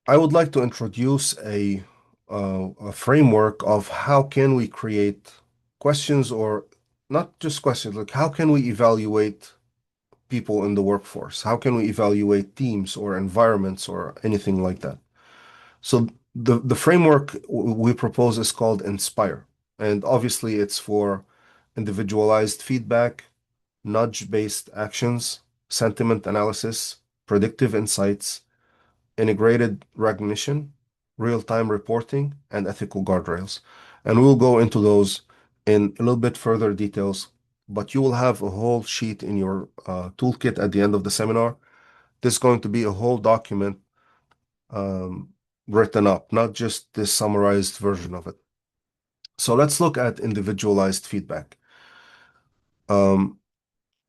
I would like to introduce a framework of how can we create questions, or not just questions, like how can we evaluate people in the workforce? How can we evaluate teams or environments or anything like that? So the framework we propose is called Inspire, and obviously it's for individualized feedback, nudge-based actions, sentiment analysis, predictive insights, integrated recognition, real-time reporting, and ethical guardrails. And we'll go into those in a little bit further details, but you will have a whole sheet in your toolkit at the end of the seminar. This is going to be a whole document um, written up, not just this summarized version of it. So let's look at individualized feedback. Um,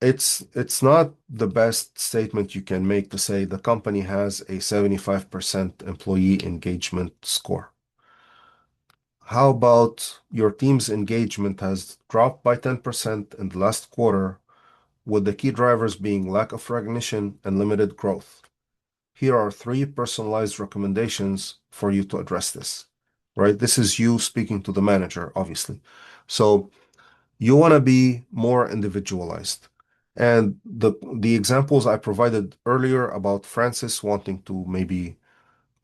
it's not the best statement you can make to say the company has a 75% employee engagement score. How about your team's engagement has dropped by 10% in the last quarter, with the key drivers being lack of recognition and limited growth? Here are 3 personalized recommendations for you to address this, right? This is you speaking to the manager, obviously. So you want to be more individualized. And the examples I provided earlier about Francis wanting to maybe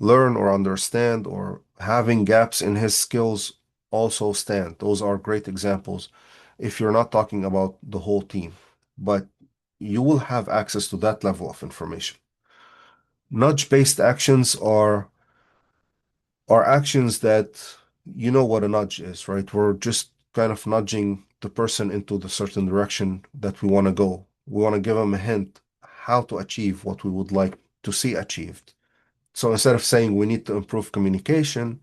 learn or understand or having gaps in his skills also stand. Those are great examples if you're not talking about the whole team, but you will have access to that level of information. Nudge-based actions are actions that you know what a nudge is, right? We're just kind of nudging the person into the certain direction that we want to go. We want to give them a hint how to achieve what we would like to see achieved. So instead of saying we need to improve communication,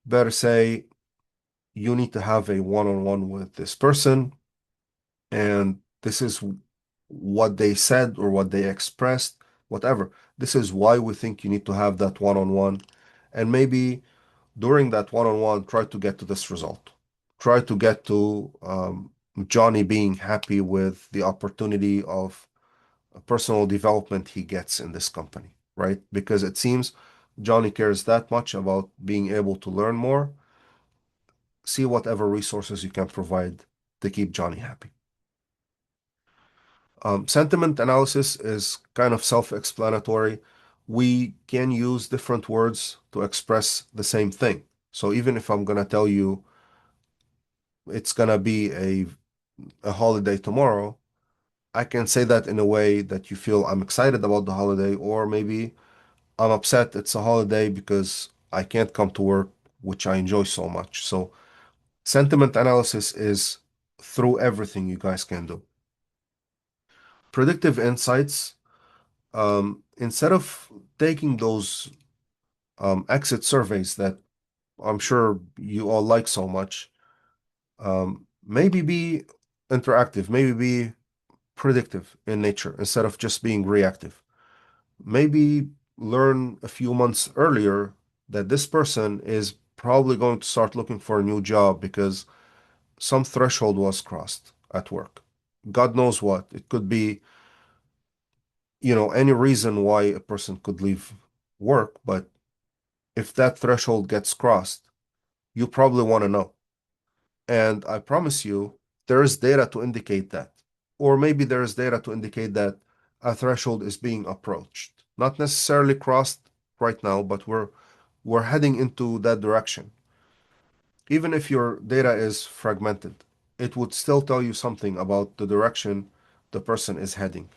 better say you need to have a one-on-one with this person, and this is what they said or what they expressed, whatever. This is why we think you need to have that one-on-one. And maybe during that one-on-one, try to get to this result. Try to get to Johnny being happy with the opportunity of personal development he gets in this company, right? Because it seems Johnny cares that much about being able to learn more. See whatever resources you can provide to keep Johnny happy. Sentiment analysis is kind of self-explanatory. We can use different words to express the same thing. So even if I'm gonna tell you it's gonna be a holiday tomorrow, I can say that in a way that you feel I'm excited about the holiday, or maybe I'm upset it's a holiday because I can't come to work, which I enjoy so much. So sentiment analysis is through everything you guys can do. Predictive insights, instead of taking those exit surveys that I'm sure you all like so much, maybe be interactive, maybe be predictive in nature instead of just being reactive. Maybe learn a few months earlier that this person is probably going to start looking for a new job because some threshold was crossed at work. God knows what. It could be, any reason why a person could leave work, but if that threshold gets crossed, you probably want to know. And I promise you, there is data to indicate that. Or maybe there is data to indicate that a threshold is being approached. Not necessarily crossed right now, but we're heading into that direction. Even if your data is fragmented, it would still tell you something about the direction the person is heading.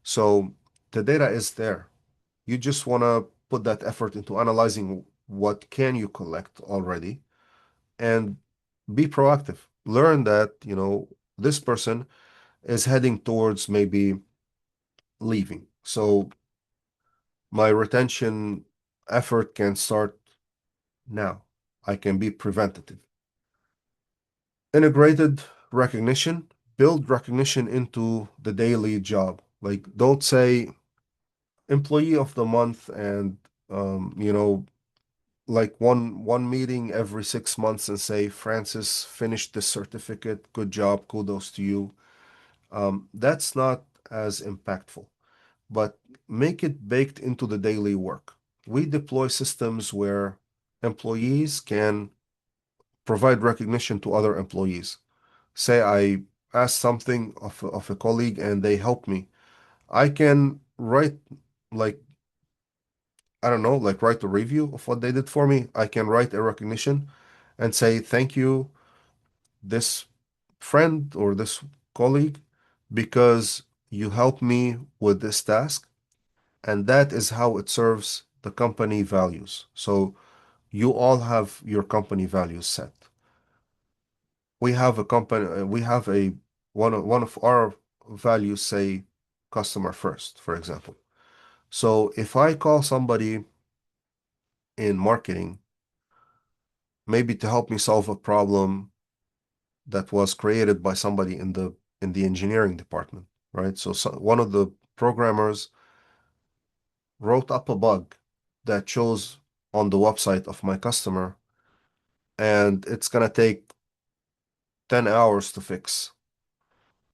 So the data is there. You just want to put that effort into analyzing what can you collect already and be proactive. Learn that, this person is heading towards maybe leaving. So my retention effort can start now. I can be preventative. Integrated recognition, build recognition into the daily job. Like, don't say employee of the month and, like one meeting every 6 months and say, Francis finished this certificate. Good job. Kudos to you. That's not as impactful, but make it baked into the daily work. We deploy systems where employees can provide recognition to other employees. Say I ask something of a colleague and they help me. I can write, like, I don't know, like write a review of what they did for me. I can write a recognition and say, thank you, this friend or this colleague, because you helped me with this task. And that is how it serves the company values. So you all have your company values set. We have a company, we have a one of our values say customer first, for example. So if I call somebody in marketing, maybe to help me solve a problem that was created by somebody in the engineering department, right? So one of the programmers wrote up a bug that shows on the website of my customer, and it's gonna take 10 hours to fix.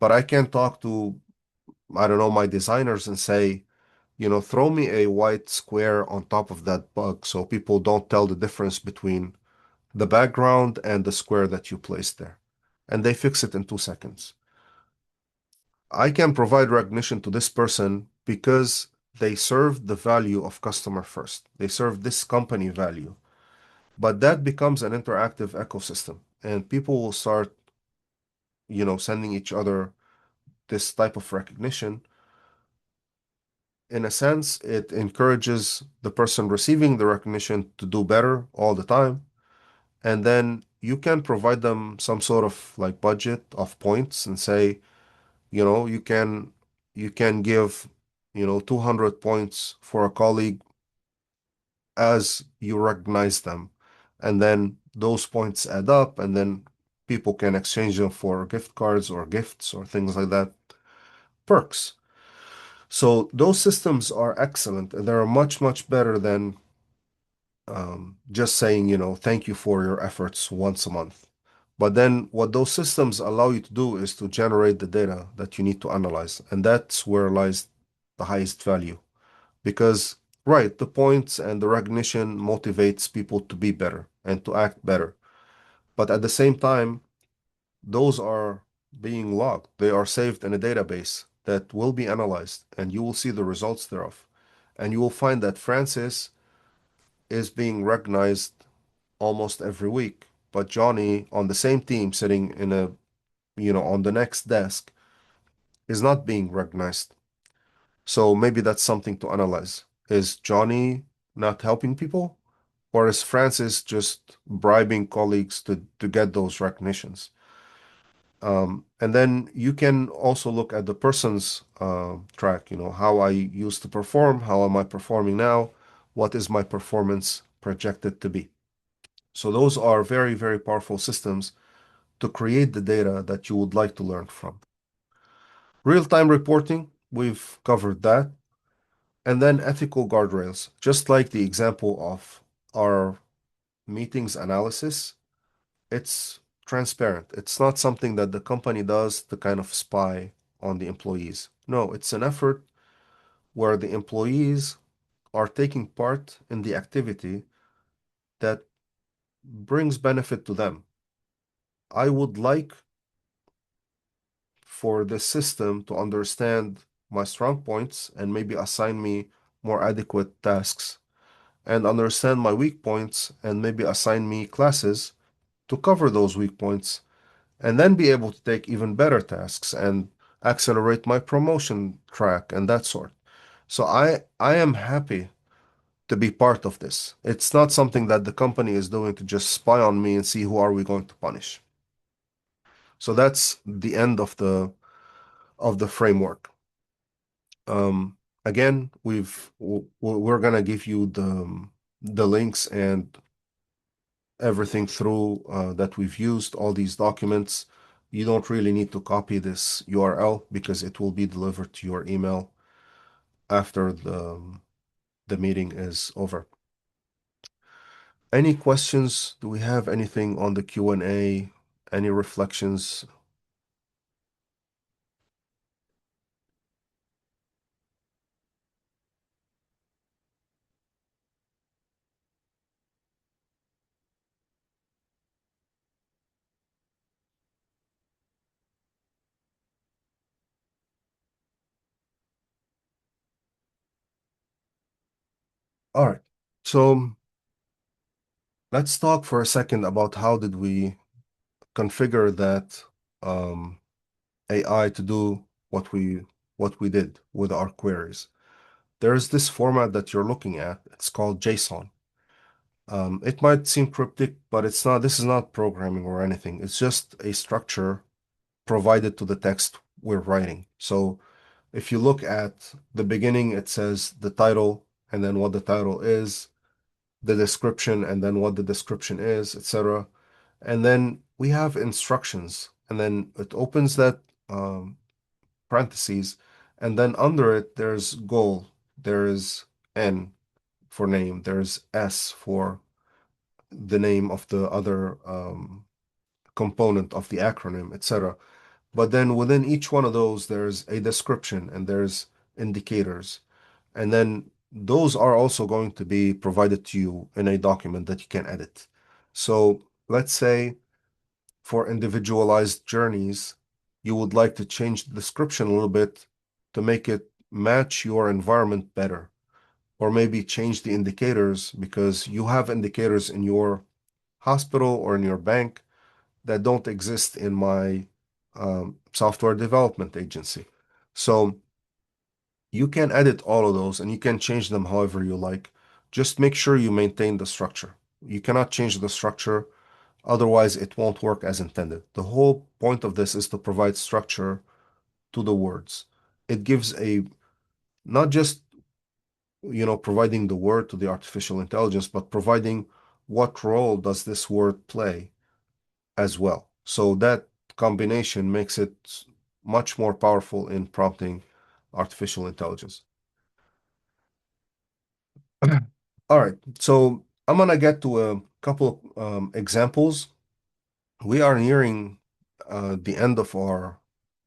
But I can talk to, I don't know, my designers and say, throw me a white square on top of that bug so people don't tell the difference between the background and the square that you placed there. And they fix it in 2 seconds. I can provide recognition to this person because they serve the value of customer first. They serve this company value. But that becomes an interactive ecosystem, and people will start, sending each other this type of recognition. In a sense, it encourages the person receiving the recognition to do better all the time. And then you can provide them some sort of like budget of points and say, you can give, 200 points for a colleague as you recognize them. And then those points add up, and then people can exchange them for gift cards or gifts or things like that. Perks. So those systems are excellent, and they're much, much better than just saying, thank you for your efforts once a month. But then what those systems allow you to do is to generate the data that you need to analyze. And that's where lies the highest value. Because, right, the points and the recognition motivates people to be better and to act better. But at the same time, those are being logged. They are saved in a database that will be analyzed, and you will see the results thereof. And you will find that Francis is being recognized almost every week, but Johnny on the same team sitting in a, on the next desk is not being recognized. So maybe that's something to analyze. Is Johnny not helping people? Or is Francis just bribing colleagues to get those recognitions? And then you can also look at the person's track, how I used to perform, how am I performing now, what is my performance projected to be. So those are very, very powerful systems to create the data that you would like to learn from. Real-time reporting, we've covered that. And then ethical guardrails, just like the example of our meetings analysis, it's transparent. It's not something that the company does to kind of spy on the employees. No, it's an effort where the employees are taking part in the activity that brings benefit to them. I would like for the system to understand my strong points and maybe assign me more adequate tasks, and understand my weak points and maybe assign me classes to cover those weak points, and then be able to take even better tasks and accelerate my promotion track and that sort. So I am happy to be part of this. It's not something that the company is doing to just spy on me and see who are we going to punish. So that's the end of the framework. Again, we're gonna give you the links and everything through that we've used, all these documents. You don't really need to copy this URL because it will be delivered to your email after the meeting is over. Any questions? Do we have anything on the Q&A? Any reflections? All right. So let's talk for a second about how did we configure that AI to do what we did with our queries. There's this format that you're looking at. It's called JSON. It might seem cryptic, but it's not. This is not programming or anything. It's just a structure provided to the text we're writing. So if you look at the beginning, it says the title and then what the title is, the description and then what the description is, etc. And then we have instructions, and then it opens that parentheses, and then under it there's goal, there is N for name, there's S for the name of the other component of the acronym, etc. But then within each one of those, there's a description and there's indicators. And then those are also going to be provided to you in a document that you can edit. So let's say for individualized journeys, you would like to change the description a little bit to make it match your environment better. Or maybe change the indicators because you have indicators in your hospital or in your bank that don't exist in my software development agency. So you can edit all of those and you can change them however you like. Just make sure you maintain the structure. You cannot change the structure, otherwise it won't work as intended. The whole point of this is to provide structure to the words. It gives a, not just providing the word to the artificial intelligence, but providing what role does this word play as well. So that combination makes it much more powerful in prompting artificial intelligence. All right, so I'm gonna get to a couple of examples. We are nearing the end of our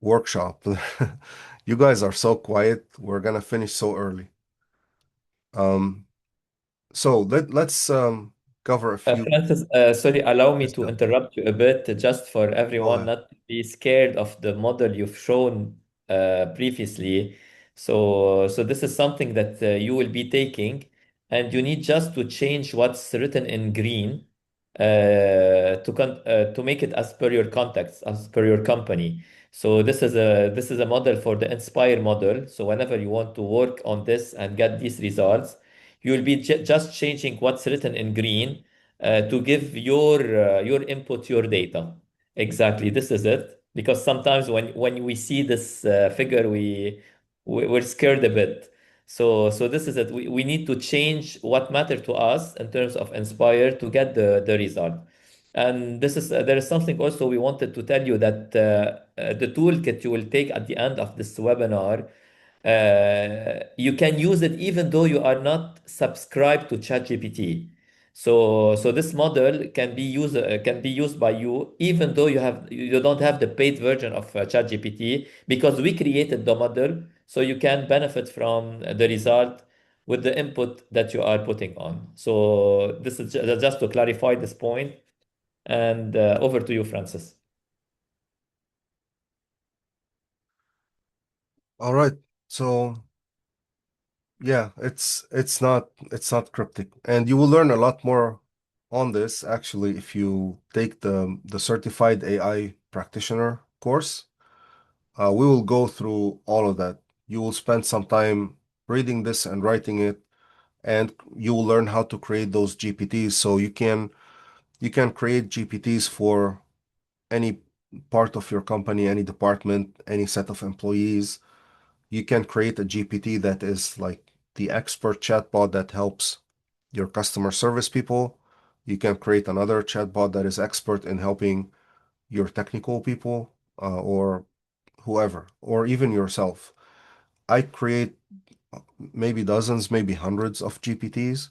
workshop. You guys are so quiet. We're gonna finish so early. So let's cover a few. Francis, sorry, allow me Yes, to Bill. interrupt you a bit just for Go everyone ahead. not to be scared of the model you've shown previously. So this is something that you will be taking, and you need just to change what's written in green to make it as per your contacts, as per your company. So this is a model for the Inspire model. So whenever you want to work on this and get these results, you will be just changing what's written in green to give your input, your data. Exactly, this is it. Because sometimes when we see this figure, we're scared a bit. So this is it. We need to change what matter to us in terms of Inspire to get the result. And this is there is something also we wanted to tell you that the toolkit you will take at the end of this webinar, you can use it even though you are not subscribed to ChatGPT. So this model can be used by you even though you don't have the paid version of ChatGPT, because we created the model so you can benefit from the result with the input that you are putting on. So this is just to clarify this point. And over to you, Francis. All right. So yeah, it's not cryptic, and you will learn a lot more on this actually if you take the certified AI practitioner course. We will go through all of that. You will spend some time reading this and writing it, and you will learn how to create those GPTs. So you can create GPTs for any part of your company, any department, any set of employees. You can create a GPT that is like the expert chatbot that helps your customer service people. You can create another chatbot that is expert in helping your technical people, or whoever, or even yourself. I create maybe dozens, maybe hundreds of GPTs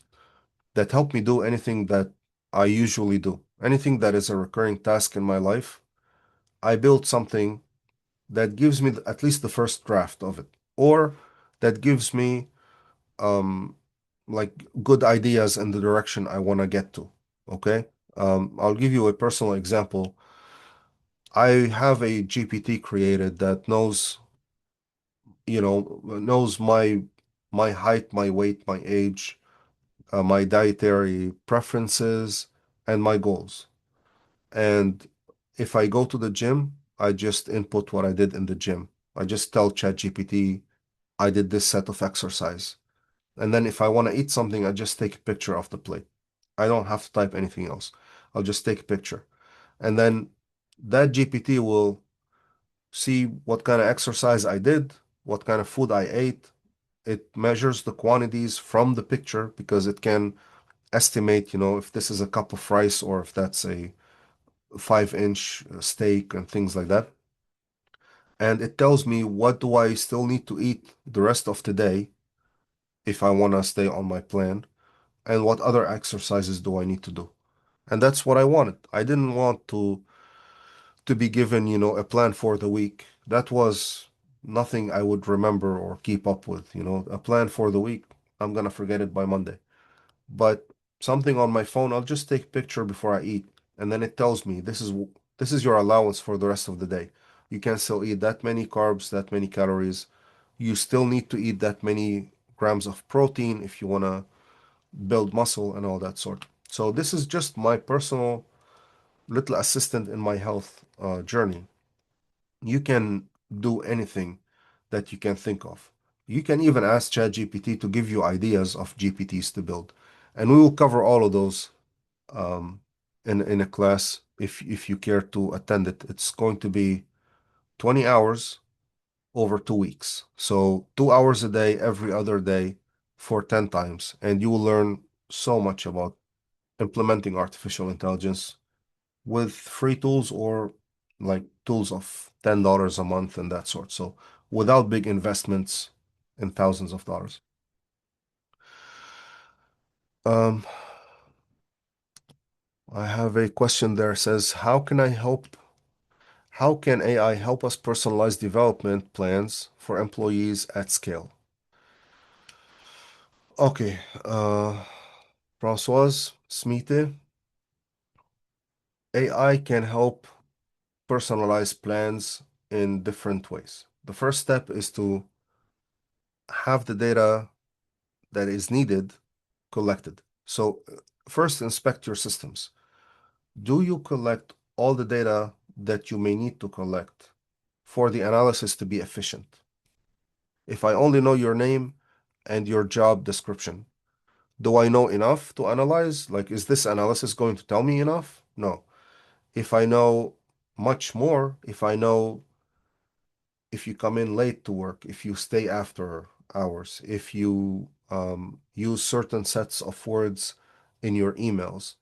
that help me do anything that I usually do. Anything that is a recurring task in my life, I build something that gives me at least the first draft of it, or that gives me um, like good ideas in the direction I want to get to. Okay. I'll give you a personal example. I have a GPT created that knows my height, my weight, my age, my dietary preferences, and my goals. And if I go to the gym, I just input what I did in the gym. I just tell ChatGPT I did this set of exercise. And then if I want to eat something, I just take a picture of the plate. I don't have to type anything else. I'll just take a picture. And then that GPT will see what kind of exercise I did, what kind of food I ate. It measures the quantities from the picture because it can estimate, if this is a cup of rice or if that's a 5-inch steak and things like that. And it tells me what do I still need to eat the rest of the day if I want to stay on my plan, and what other exercises do I need to do. And that's what I wanted. I didn't want to be given, a plan for the week. That was nothing I would remember or keep up with, a plan for the week. I'm gonna forget it by Monday. But something on my phone, I'll just take a picture before I eat, and then it tells me this is your allowance for the rest of the day. You can still eat that many carbs, that many calories. You still need to eat that many grams of protein if you want to build muscle and all that sort. So this is just my personal little assistant in my health journey. You can do anything that you can think of. You can even ask ChatGPT to give you ideas of GPTs to build. And we will cover all of those um, in a class if you care to attend it. It's going to be 20 hours over 2 weeks. So 2 hours a day, every other day for 10 times. And you will learn so much about implementing artificial intelligence with free tools or like tools of $10 a month and that sort. So without big investments in thousands of dollars. Um, I have a question there. It says, how can AI help us personalize development plans for employees at scale? Okay, Françoise Smite, AI can help personalize plans in different ways. The first step is to have the data that is needed collected. So first inspect your systems. Do you collect all the data that you may need to collect for the analysis to be efficient? If I only know your name and your job description, do I know enough to analyze? Like, is this analysis going to tell me enough? No. If I know much more, if I know if you come in late to work, if you stay after hours, if you use certain sets of words in your emails,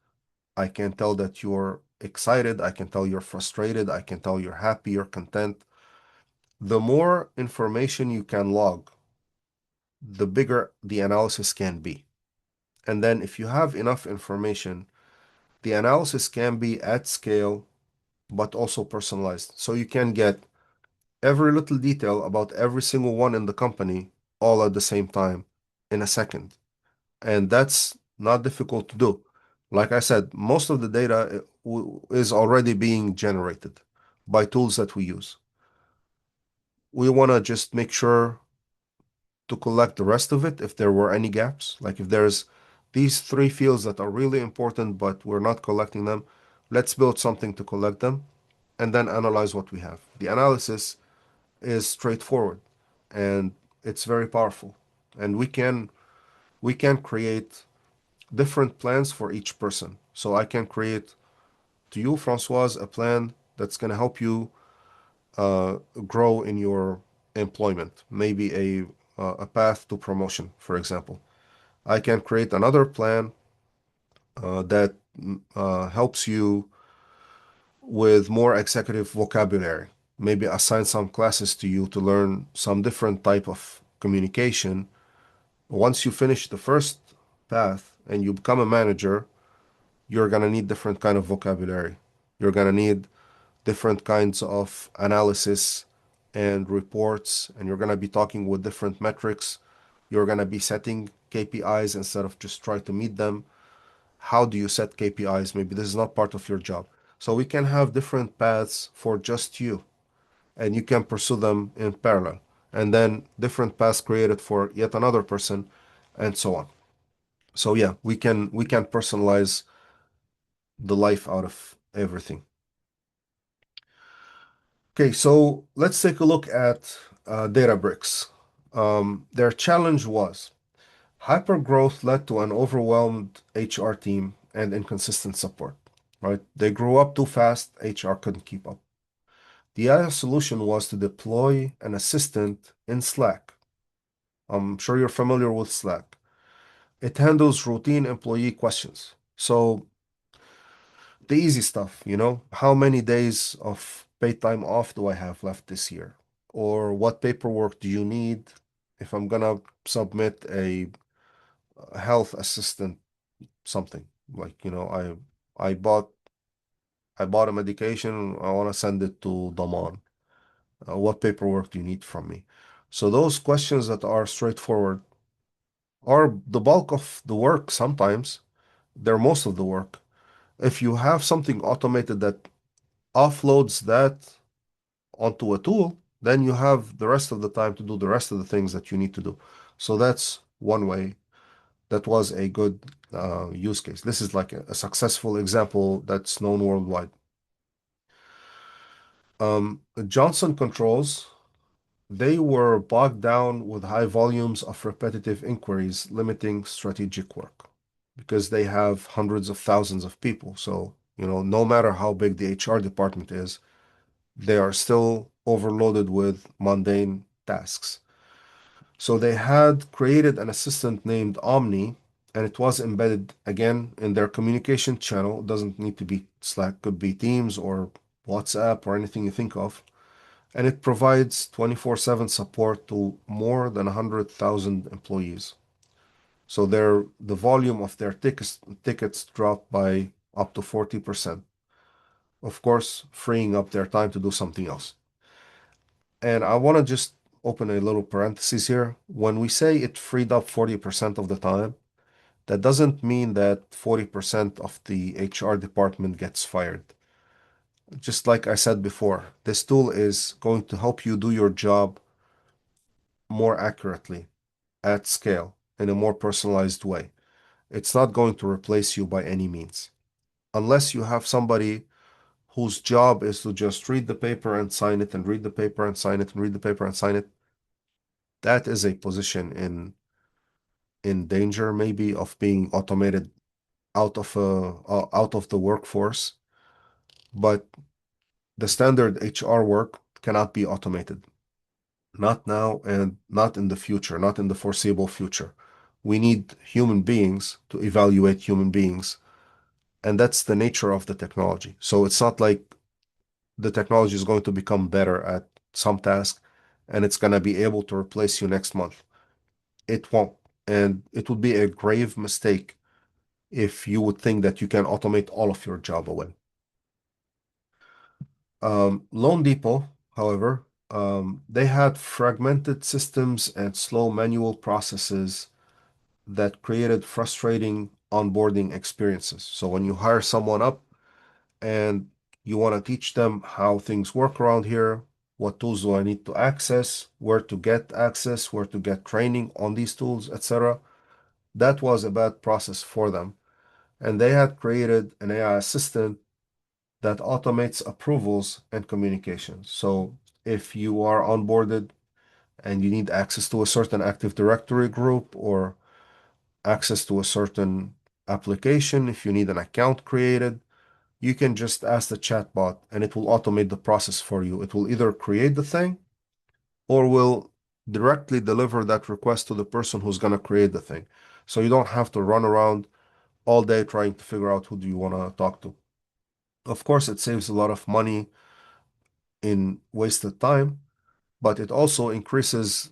I can tell that you're excited. I can tell you're frustrated. I can tell you're happy, you're content. The more information you can log, the bigger the analysis can be. And then if you have enough information, the analysis can be at scale, but also personalized. So you can get every little detail about every single one in the company all at the same time in a second. And that's not difficult to do. Like I said, most of the data is already being generated by tools that we use. We want to just make sure to collect the rest of it if there were any gaps. Like if there's these three fields that are really important, but we're not collecting them, let's build something to collect them and then analyze what we have. The analysis is straightforward and it's very powerful. And we can create different plans for each person. So I can create to you, Francoise, a plan that's going to help you grow in your employment, maybe a path to promotion, for example. I can create another plan that helps you with more executive vocabulary, maybe assign some classes to you to learn some different type of communication. Once you finish the first path and you become a manager, you're going to need different kind of vocabulary. You're going to need different kinds of analysis and reports, and you're going to be talking with different metrics. You're going to be setting KPIs instead of just try to meet them. How do you set KPIs? Maybe this is not part of your job. So we can have different paths for just you, and you can pursue them in parallel. And then different paths created for yet another person, and so on. So yeah, we can personalize the life out of everything. Okay, so let's take a look at Databricks. Their challenge was hypergrowth led to an overwhelmed HR team and inconsistent support, right? They grew up too fast, HR couldn't keep up. The ideal solution was to deploy an assistant in Slack. I'm sure you're familiar with Slack. It handles routine employee questions. So the easy stuff, how many days of paid time off do I have left this year? Or what paperwork do you need if I'm gonna submit a health assistant something? Like, I bought a medication, I want to send it to Daman. What paperwork do you need from me? So those questions that are straightforward are the bulk of the work sometimes. They're most of the work. If you have something automated that offloads that onto a tool, then you have the rest of the time to do the rest of the things that you need to do. So that's one way. That was a good use case. This is like a successful example that's known worldwide. Johnson Controls, they were bogged down with high volumes of repetitive inquiries, limiting strategic work because they have hundreds of thousands of people. So, no matter how big the HR department is, they are still overloaded with mundane tasks. So they had created an assistant named Omni, and it was embedded again in their communication channel. It doesn't need to be Slack, could be Teams or WhatsApp or anything you think of. And it provides 24/7 support to more than 100,000 employees. So the volume of their tickets dropped by up to 40%. Of course, freeing up their time to do something else. And I want to just open a little parenthesis here. When we say it freed up 40% of the time, that doesn't mean that 40% of the HR department gets fired. Just like I said before, this tool is going to help you do your job more accurately, at scale, in a more personalized way. It's not going to replace you by any means. Unless you have somebody whose job is to just read the paper and sign it and read the paper and sign it and read the paper and sign it, that is a position in danger maybe of being automated out of the workforce. But the standard HR work cannot be automated. Not now and not in the future, not in the foreseeable future. We need human beings to evaluate human beings, and that's the nature of the technology. So it's not like the technology is going to become better at some task and it's going to be able to replace you next month. It won't. And it would be a grave mistake if you would think that you can automate all of your job away. Loan Depot, however, they had fragmented systems and slow manual processes that created frustrating onboarding experiences. So when you hire someone up and you want to teach them how things work around here, what tools do I need to access, where to get access, where to get training on these tools, etc. That was a bad process for them. And they had created an AI assistant that automates approvals and communications. So if you are onboarded and you need access to a certain Active Directory group or access to a certain application, if you need an account created, you can just ask the chatbot and it will automate the process for you. It will either create the thing or will directly deliver that request to the person who's going to create the thing. So you don't have to run around all day trying to figure out who do you want to talk to. Of course, it saves a lot of money in wasted time, but it also increases,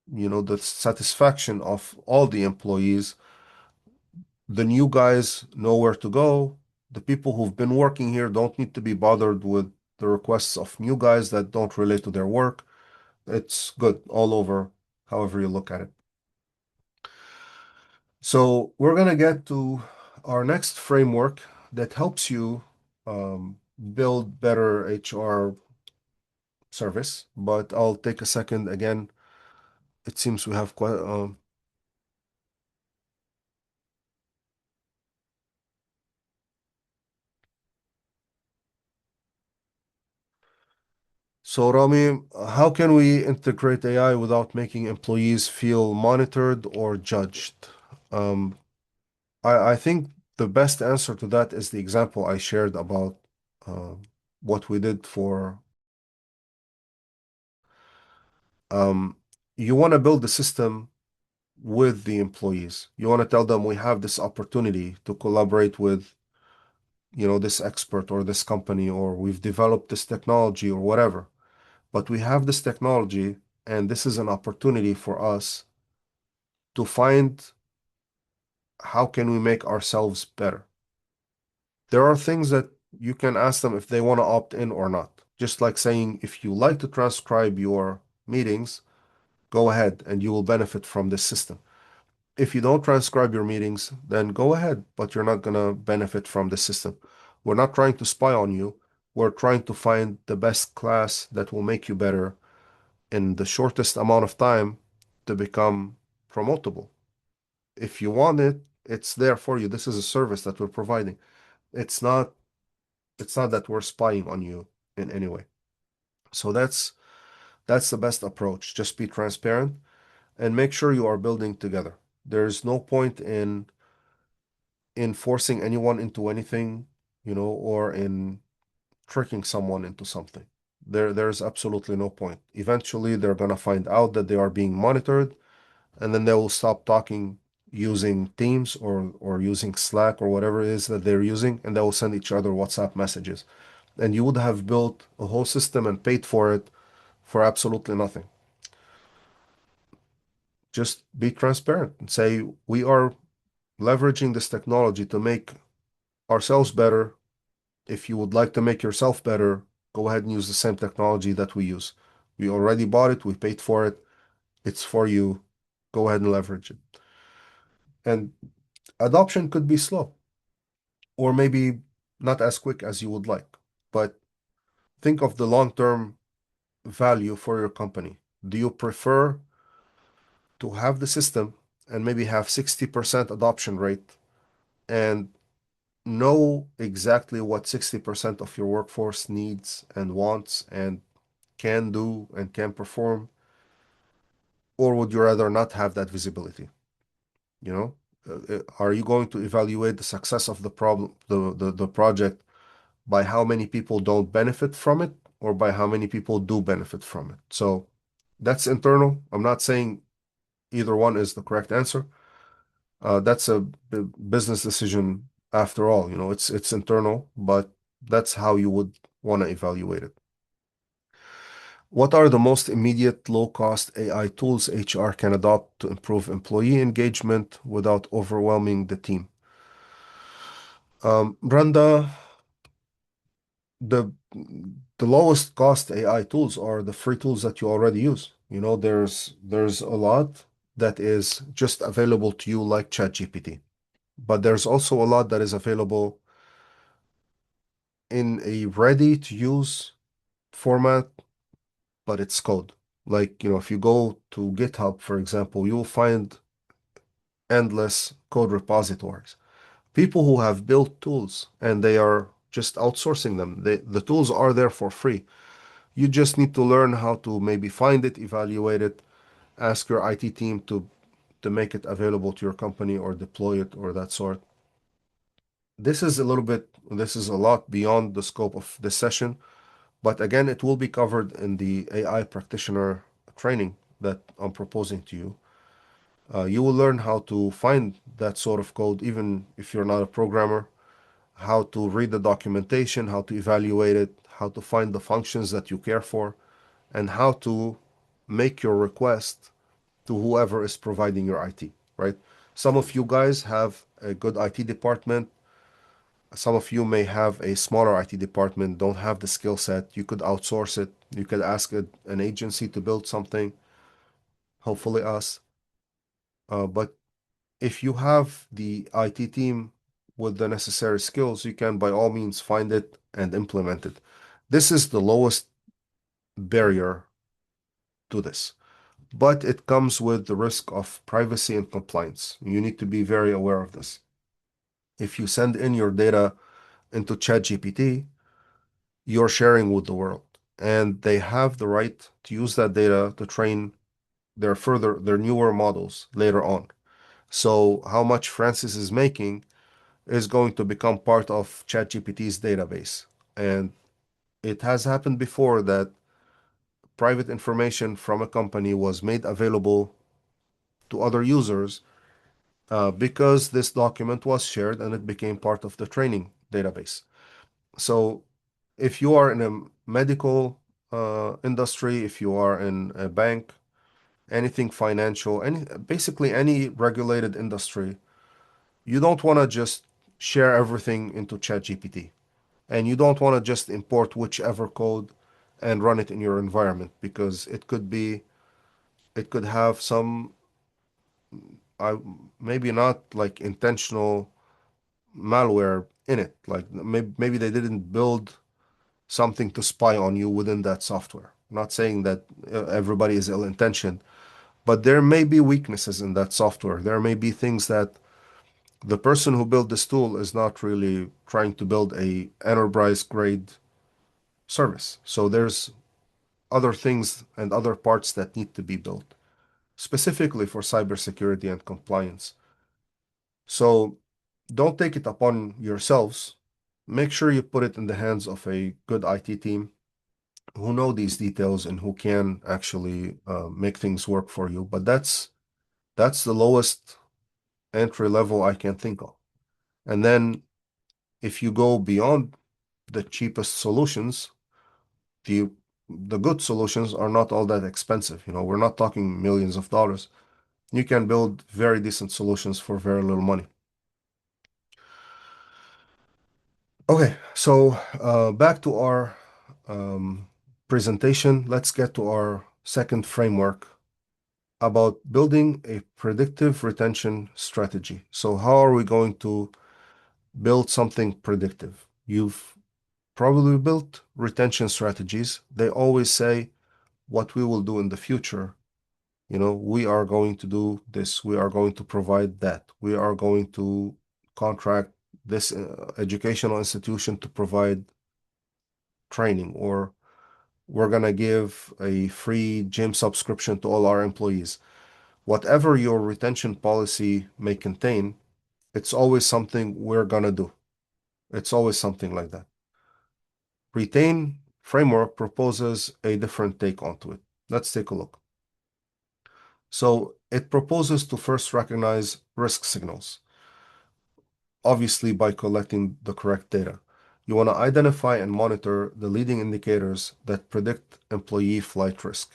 the satisfaction of all the employees. The new guys know where to go. The people who've been working here don't need to be bothered with the requests of new guys that don't relate to their work. It's good all over, however you look at it. So we're going to get to our next framework that helps you build better HR service, but I'll take a second again. It seems we have quite so Rami, how can we integrate AI without making employees feel monitored or judged? Um, I think the best answer to that is the example I shared about uh, what we did for. Um, you want to build the system with the employees. You want to tell them we have this opportunity to collaborate with, this expert or this company, or we've developed this technology or whatever. But we have this technology, and this is an opportunity for us to find how can we make ourselves better. There are things that you can ask them if they want to opt in or not. Just like saying, if you like to transcribe your meetings, go ahead and you will benefit from this system. If you don't transcribe your meetings, then go ahead, but you're not going to benefit from the system. We're not trying to spy on you. We're trying to find the best class that will make you better in the shortest amount of time to become promotable. If you want it, it's there for you. This is a service that we're providing. It's not that we're spying on you in any way. So that's the best approach. Just be transparent and make sure you are building together. There's no point in forcing anyone into anything, or in tricking someone into something. There's absolutely no point. Eventually, they're gonna find out that they are being monitored, and then they will stop talking using Teams or using Slack or whatever it is that they're using, and they will send each other WhatsApp messages. And you would have built a whole system and paid for it for absolutely nothing. Just be transparent and say, we are leveraging this technology to make ourselves better. If you would like to make yourself better, go ahead and use the same technology that we use. We already bought it, we paid for it, it's for you. Go ahead and leverage it. And adoption could be slow, or maybe not as quick as you would like, but think of the long-term value for your company. Do you prefer to have the system and maybe have 60% adoption rate and know exactly what 60% of your workforce needs and wants and can do and can perform? Or would you rather not have that visibility? You know, are you going to evaluate the success of the problem, the project by how many people don't benefit from it or by how many people do benefit from it? So that's internal. I'm not saying either one is the correct answer. That's a business decision after all. You know, it's internal, but that's how you would want to evaluate it. What are the most immediate low-cost AI tools HR can adopt to improve employee engagement without overwhelming the team? Brenda, the the lowest cost AI tools are the free tools that you already use. You know, there's a lot that is just available to you like ChatGPT, but there's also a lot that is available in a ready-to-use format, but it's code. Like, you know, if you go to GitHub, for example, you'll find endless code repositories. People who have built tools and they are just outsourcing them. The tools are there for free. You just need to learn how to maybe find it, evaluate it, ask your IT team to make it available to your company or deploy it or that sort. This is a lot beyond the scope of this session, but again, it will be covered in the AI practitioner training that I'm proposing to you. You will learn how to find that sort of code, even if you're not a programmer, how to read the documentation, how to evaluate it, how to find the functions that you care for, and how to make your request to whoever is providing your IT, right? Some of you guys have a good IT department. Some of you may have a smaller IT department, don't have the skill set. You could outsource it. You could ask an agency to build something, hopefully us. But if you have the IT team with the necessary skills, you can by all means find it and implement it. This is the lowest barrier to this, but it comes with the risk of privacy and compliance. You need to be very aware of this. If you send in your data into ChatGPT, you're sharing with the world, and they have the right to use that data to train their newer models later on. So how much Francis is making is going to become part of ChatGPT's database. And it has happened before that private information from a company was made available to other users because this document was shared and it became part of the training database. So if you are in a medical industry, if you are in a bank, anything financial, basically any regulated industry, you don't want to just share everything into ChatGPT. And you don't want to just import whichever code and run it in your environment because it could have some, uh, maybe not like intentional malware in it. Like maybe they didn't build something to spy on you within that software. I'm not saying that everybody is ill-intentioned, but there may be weaknesses in that software. There may be things that the person who built this tool is not really trying to build a enterprise grade service. So there's other things and other parts that need to be built specifically for cybersecurity and compliance. So don't take it upon yourselves. Make sure you put it in the hands of a good IT team who know these details and who can actually make things work for you. But that's the lowest entry level I can think of. And then if you go beyond the cheapest solutions, the the good solutions are not all that expensive. You know, we're not talking millions of dollars. You can build very decent solutions for very little money. Okay, so back to our presentation. Let's get to our second framework about building a predictive retention strategy. So how are we going to build something predictive? You've probably built retention strategies. They always say what we will do in the future. We are going to do this. We are going to provide that. We are going to contract this educational institution to provide training, or we're going to give a free gym subscription to all our employees. Whatever your retention policy may contain, it's always something we're going to do. It's always something like that. Retain framework proposes a different take onto it. Let's take a look. So it proposes to first recognize risk signals, obviously by collecting the correct data. You want to identify and monitor the leading indicators that predict employee flight risk.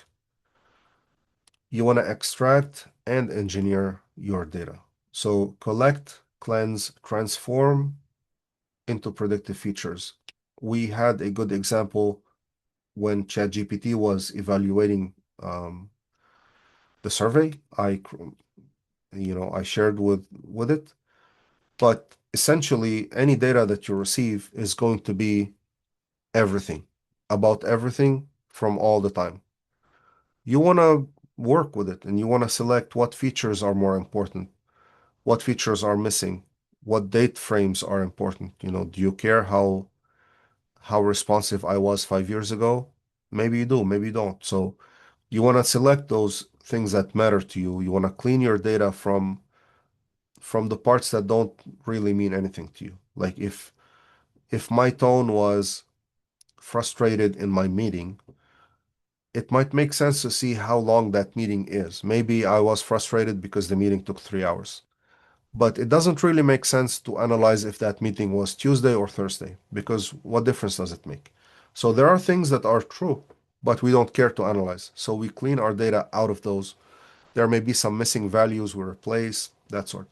You want to extract and engineer your data. So collect, cleanse, transform into predictive features. We had a good example when ChatGPT was evaluating the survey. I shared with it. But essentially, any data that you receive is going to be everything, about everything from all the time. You want to work with it, and you want to select what features are more important, what features are missing, what date frames are important. Do you care how responsive I was 5 years ago? Maybe you do, maybe you don't. So you want to select those things that matter to you. You want to clean your data from the parts that don't really mean anything to you. Like if my tone was frustrated in my meeting, it might make sense to see how long that meeting is. Maybe I was frustrated because the meeting took 3 hours. But it doesn't really make sense to analyze if that meeting was Tuesday or Thursday, because what difference does it make? So there are things that are true, but we don't care to analyze. So we clean our data out of those. There may be some missing values we replace, that sort.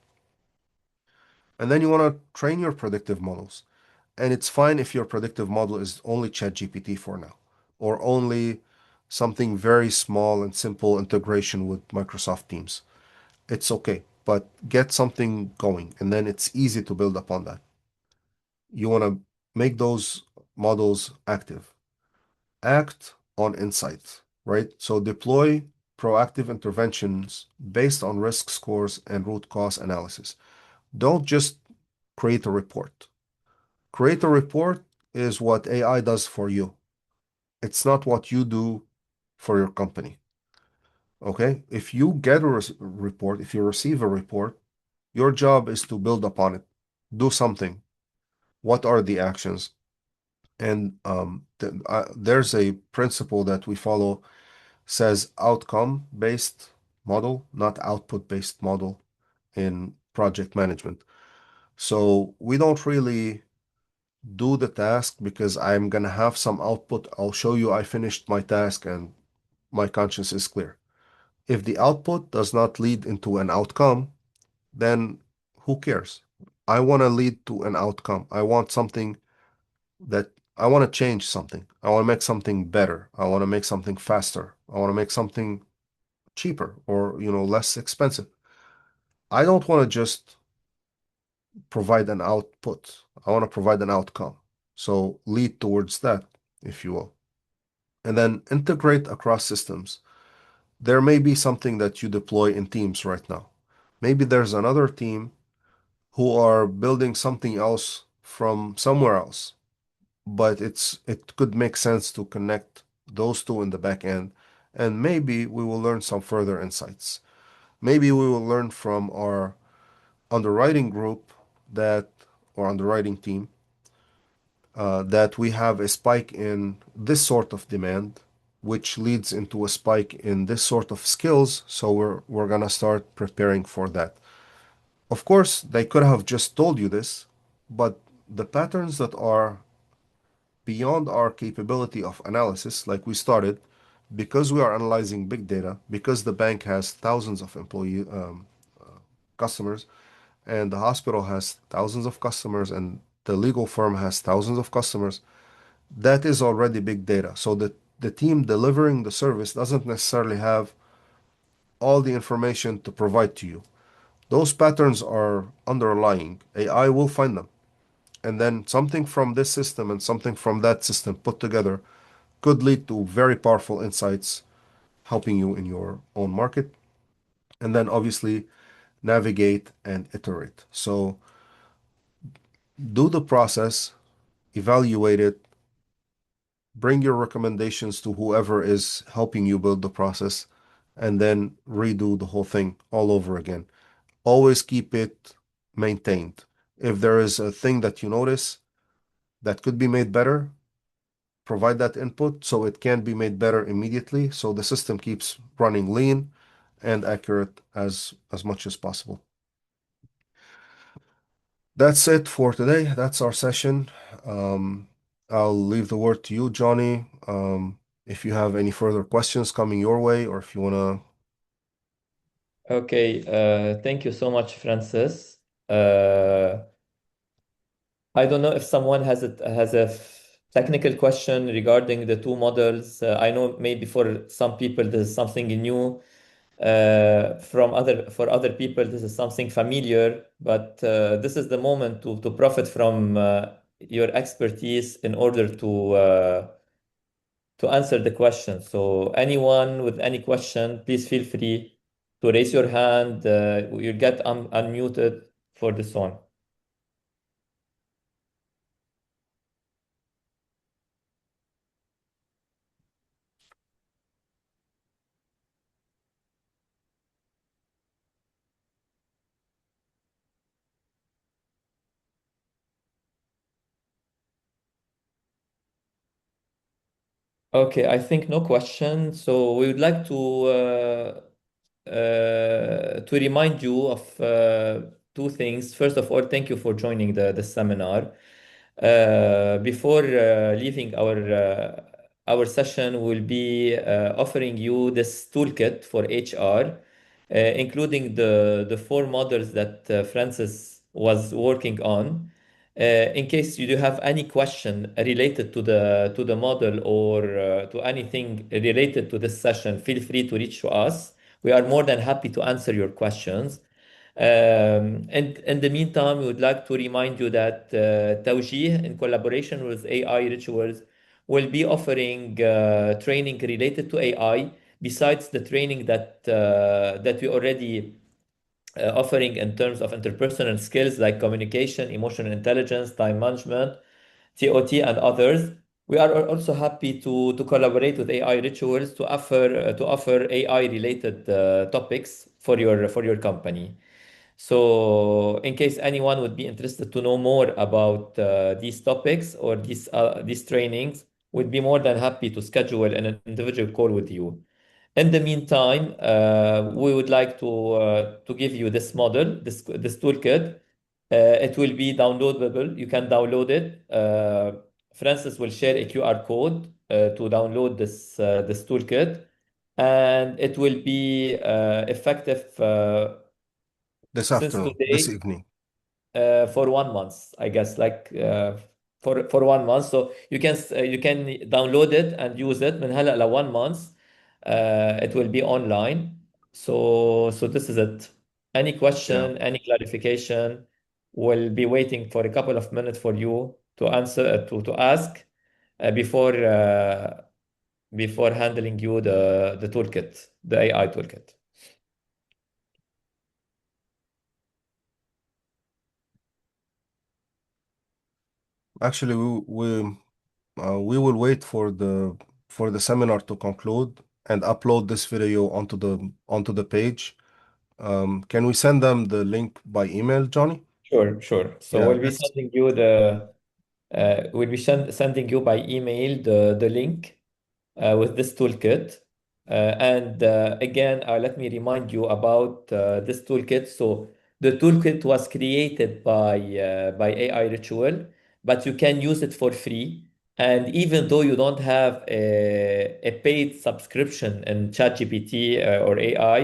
And then you want to train your predictive models. And it's fine if your predictive model is only ChatGPT for now, or only something very small and simple integration with Microsoft Teams. It's okay, but get something going, and then it's easy to build upon that. You want to make those models active. Act on insights, right? So deploy proactive interventions based on risk scores and root cause analysis. Don't just create a report. Create a report is what AI does for you. It's not what you do for your company. Okay? If you get a report, if you receive a report, your job is to build upon it. Do something. What are the actions? And there's a principle that we follow, says outcome-based model, not output-based model in project management. So we don't really do the task because I'm going to have some output. I'll show you I finished my task and my conscience is clear. If the output does not lead into an outcome, then who cares? I want to lead to an outcome. I want something that I want to change something. I want to make something better. I want to make something faster. I want to make something cheaper or, less expensive. I don't want to just provide an output. I want to provide an outcome. So lead towards that, if you will. And then integrate across systems. There may be something that you deploy in teams right now. Maybe there's another team who are building something else from somewhere else, but it could make sense to connect those two in the back end, and maybe we will learn some further insights. Maybe we will learn from our underwriting group or underwriting team that we have a spike in this sort of demand, which leads into a spike in this sort of skills. So we're gonna start preparing for that. Of course, they could have just told you this, but the patterns that are beyond our capability of analysis, like we started, because we are analyzing big data, because the bank has thousands of employee customers, and the hospital has thousands of customers, and the legal firm has thousands of customers, that is already big data. So the team delivering the service doesn't necessarily have all the information to provide to you. Those patterns are underlying. AI will find them. and then something from this system and something from that system put together could lead to very powerful insights helping you in your own market. And then obviously navigate and iterate. So do the process, evaluate it, bring your recommendations to whoever is helping you build the process, and then redo the whole thing all over again. Always keep it maintained. If there is a thing that you notice that could be made better, provide that input so it can be made better immediately so the system keeps running lean and accurate as much as possible. That's it for today. That's our session. I'll leave the word to you, Johnny. If you have any further questions coming your way, or if you want Okay, thank you so much, Francis. Uh, I don't know if someone has a technical question regarding the two models. I know maybe for some people this is something new. For other people this is something familiar. But this is the moment to profit from your expertise in order to answer the question. So anyone with any question, please feel free to raise your hand. You'll get unmuted for this one. Okay, I think no question. So we would like to remind you of two things. First of all, thank you for joining the seminar. Before leaving our session, we'll be offering you this toolkit for HR, including the four models that Francis was working on. In case you do have any question related to the model or to anything related to this session, feel free to reach to us. We are more than happy to answer your questions. And in the meantime, we would like to remind you that Tawjih, in collaboration with AI Rituals, will be offering training related to AI, besides the training that we already offering in terms of interpersonal skills like communication, emotional intelligence, time management, TOT, and others. We are also happy to collaborate with AI Rituals to offer AI related topics for your company. So, in case anyone would be interested to know more about these topics or these trainings, we'd be more than happy to schedule an individual call with you. In the meantime, we would like to give you this model, this toolkit. It will be downloadable. You can download it. Francis will share a QR code to download this toolkit, and it will be effective since this today evening. for 1 month, I guess, like for 1 month. So you can download it and use it من هلا ل 1 month. It will be online. So this is it. Any Yeah. question, any clarification, will be waiting for a couple of minutes for you to answer to ask before handling you the toolkit, the AI toolkit. Actually, we will wait for the seminar to conclude and upload this video onto the page. Can we send them the link by email, Johnny? Sure, sure. So Yeah, we'll be let's. sending you sending you by email the link with this toolkit. And again, let me remind you about this toolkit. So the toolkit was created by AI Ritual, but you can use it for free. And even though you don't have a paid subscription in ChatGPT or AI,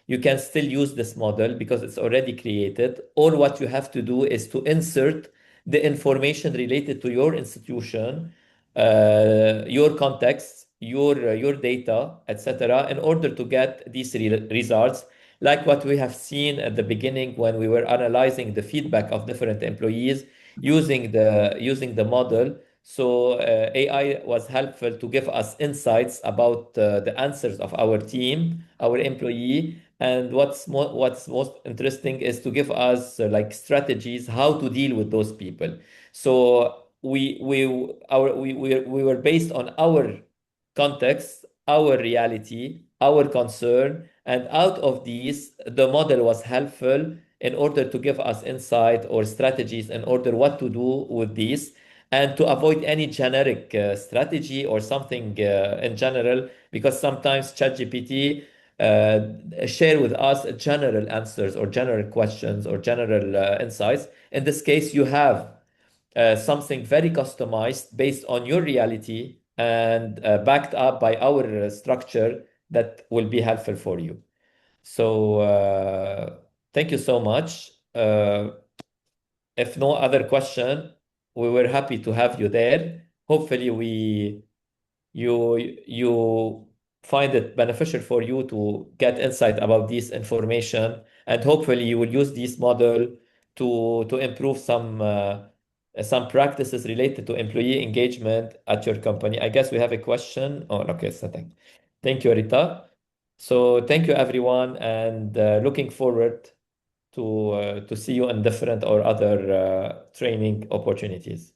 you can still use this model because it's already created. All what you have to do is to insert the information related to your institution, your context, your data, etc., in order to get these results, like what we have seen at the beginning when we were analyzing the feedback of different employees. using the model. So AI was helpful to give us insights about the answers of our team, our employee, and what's most interesting is to give us like strategies how to deal with those people. So we were based on our context, our reality, our concern, and out of these, the model was helpful in order to give us insight or strategies in order what to do with these and to avoid any generic strategy or something in general, because sometimes ChatGPT share with us general answers or general questions or general insights. In this case, you have something very customized based on your reality and backed up by our structure that will be helpful for you. So thank you so much. If no other question, we were happy to have you there. Hopefully, you find it beneficial for you to get insight about this information, and hopefully you will use this model to improve some practices related to employee engagement at your company. I guess we have a question. Oh, okay, so thank you, Rita. So thank you, everyone, and looking forward to see you in different or other training opportunities.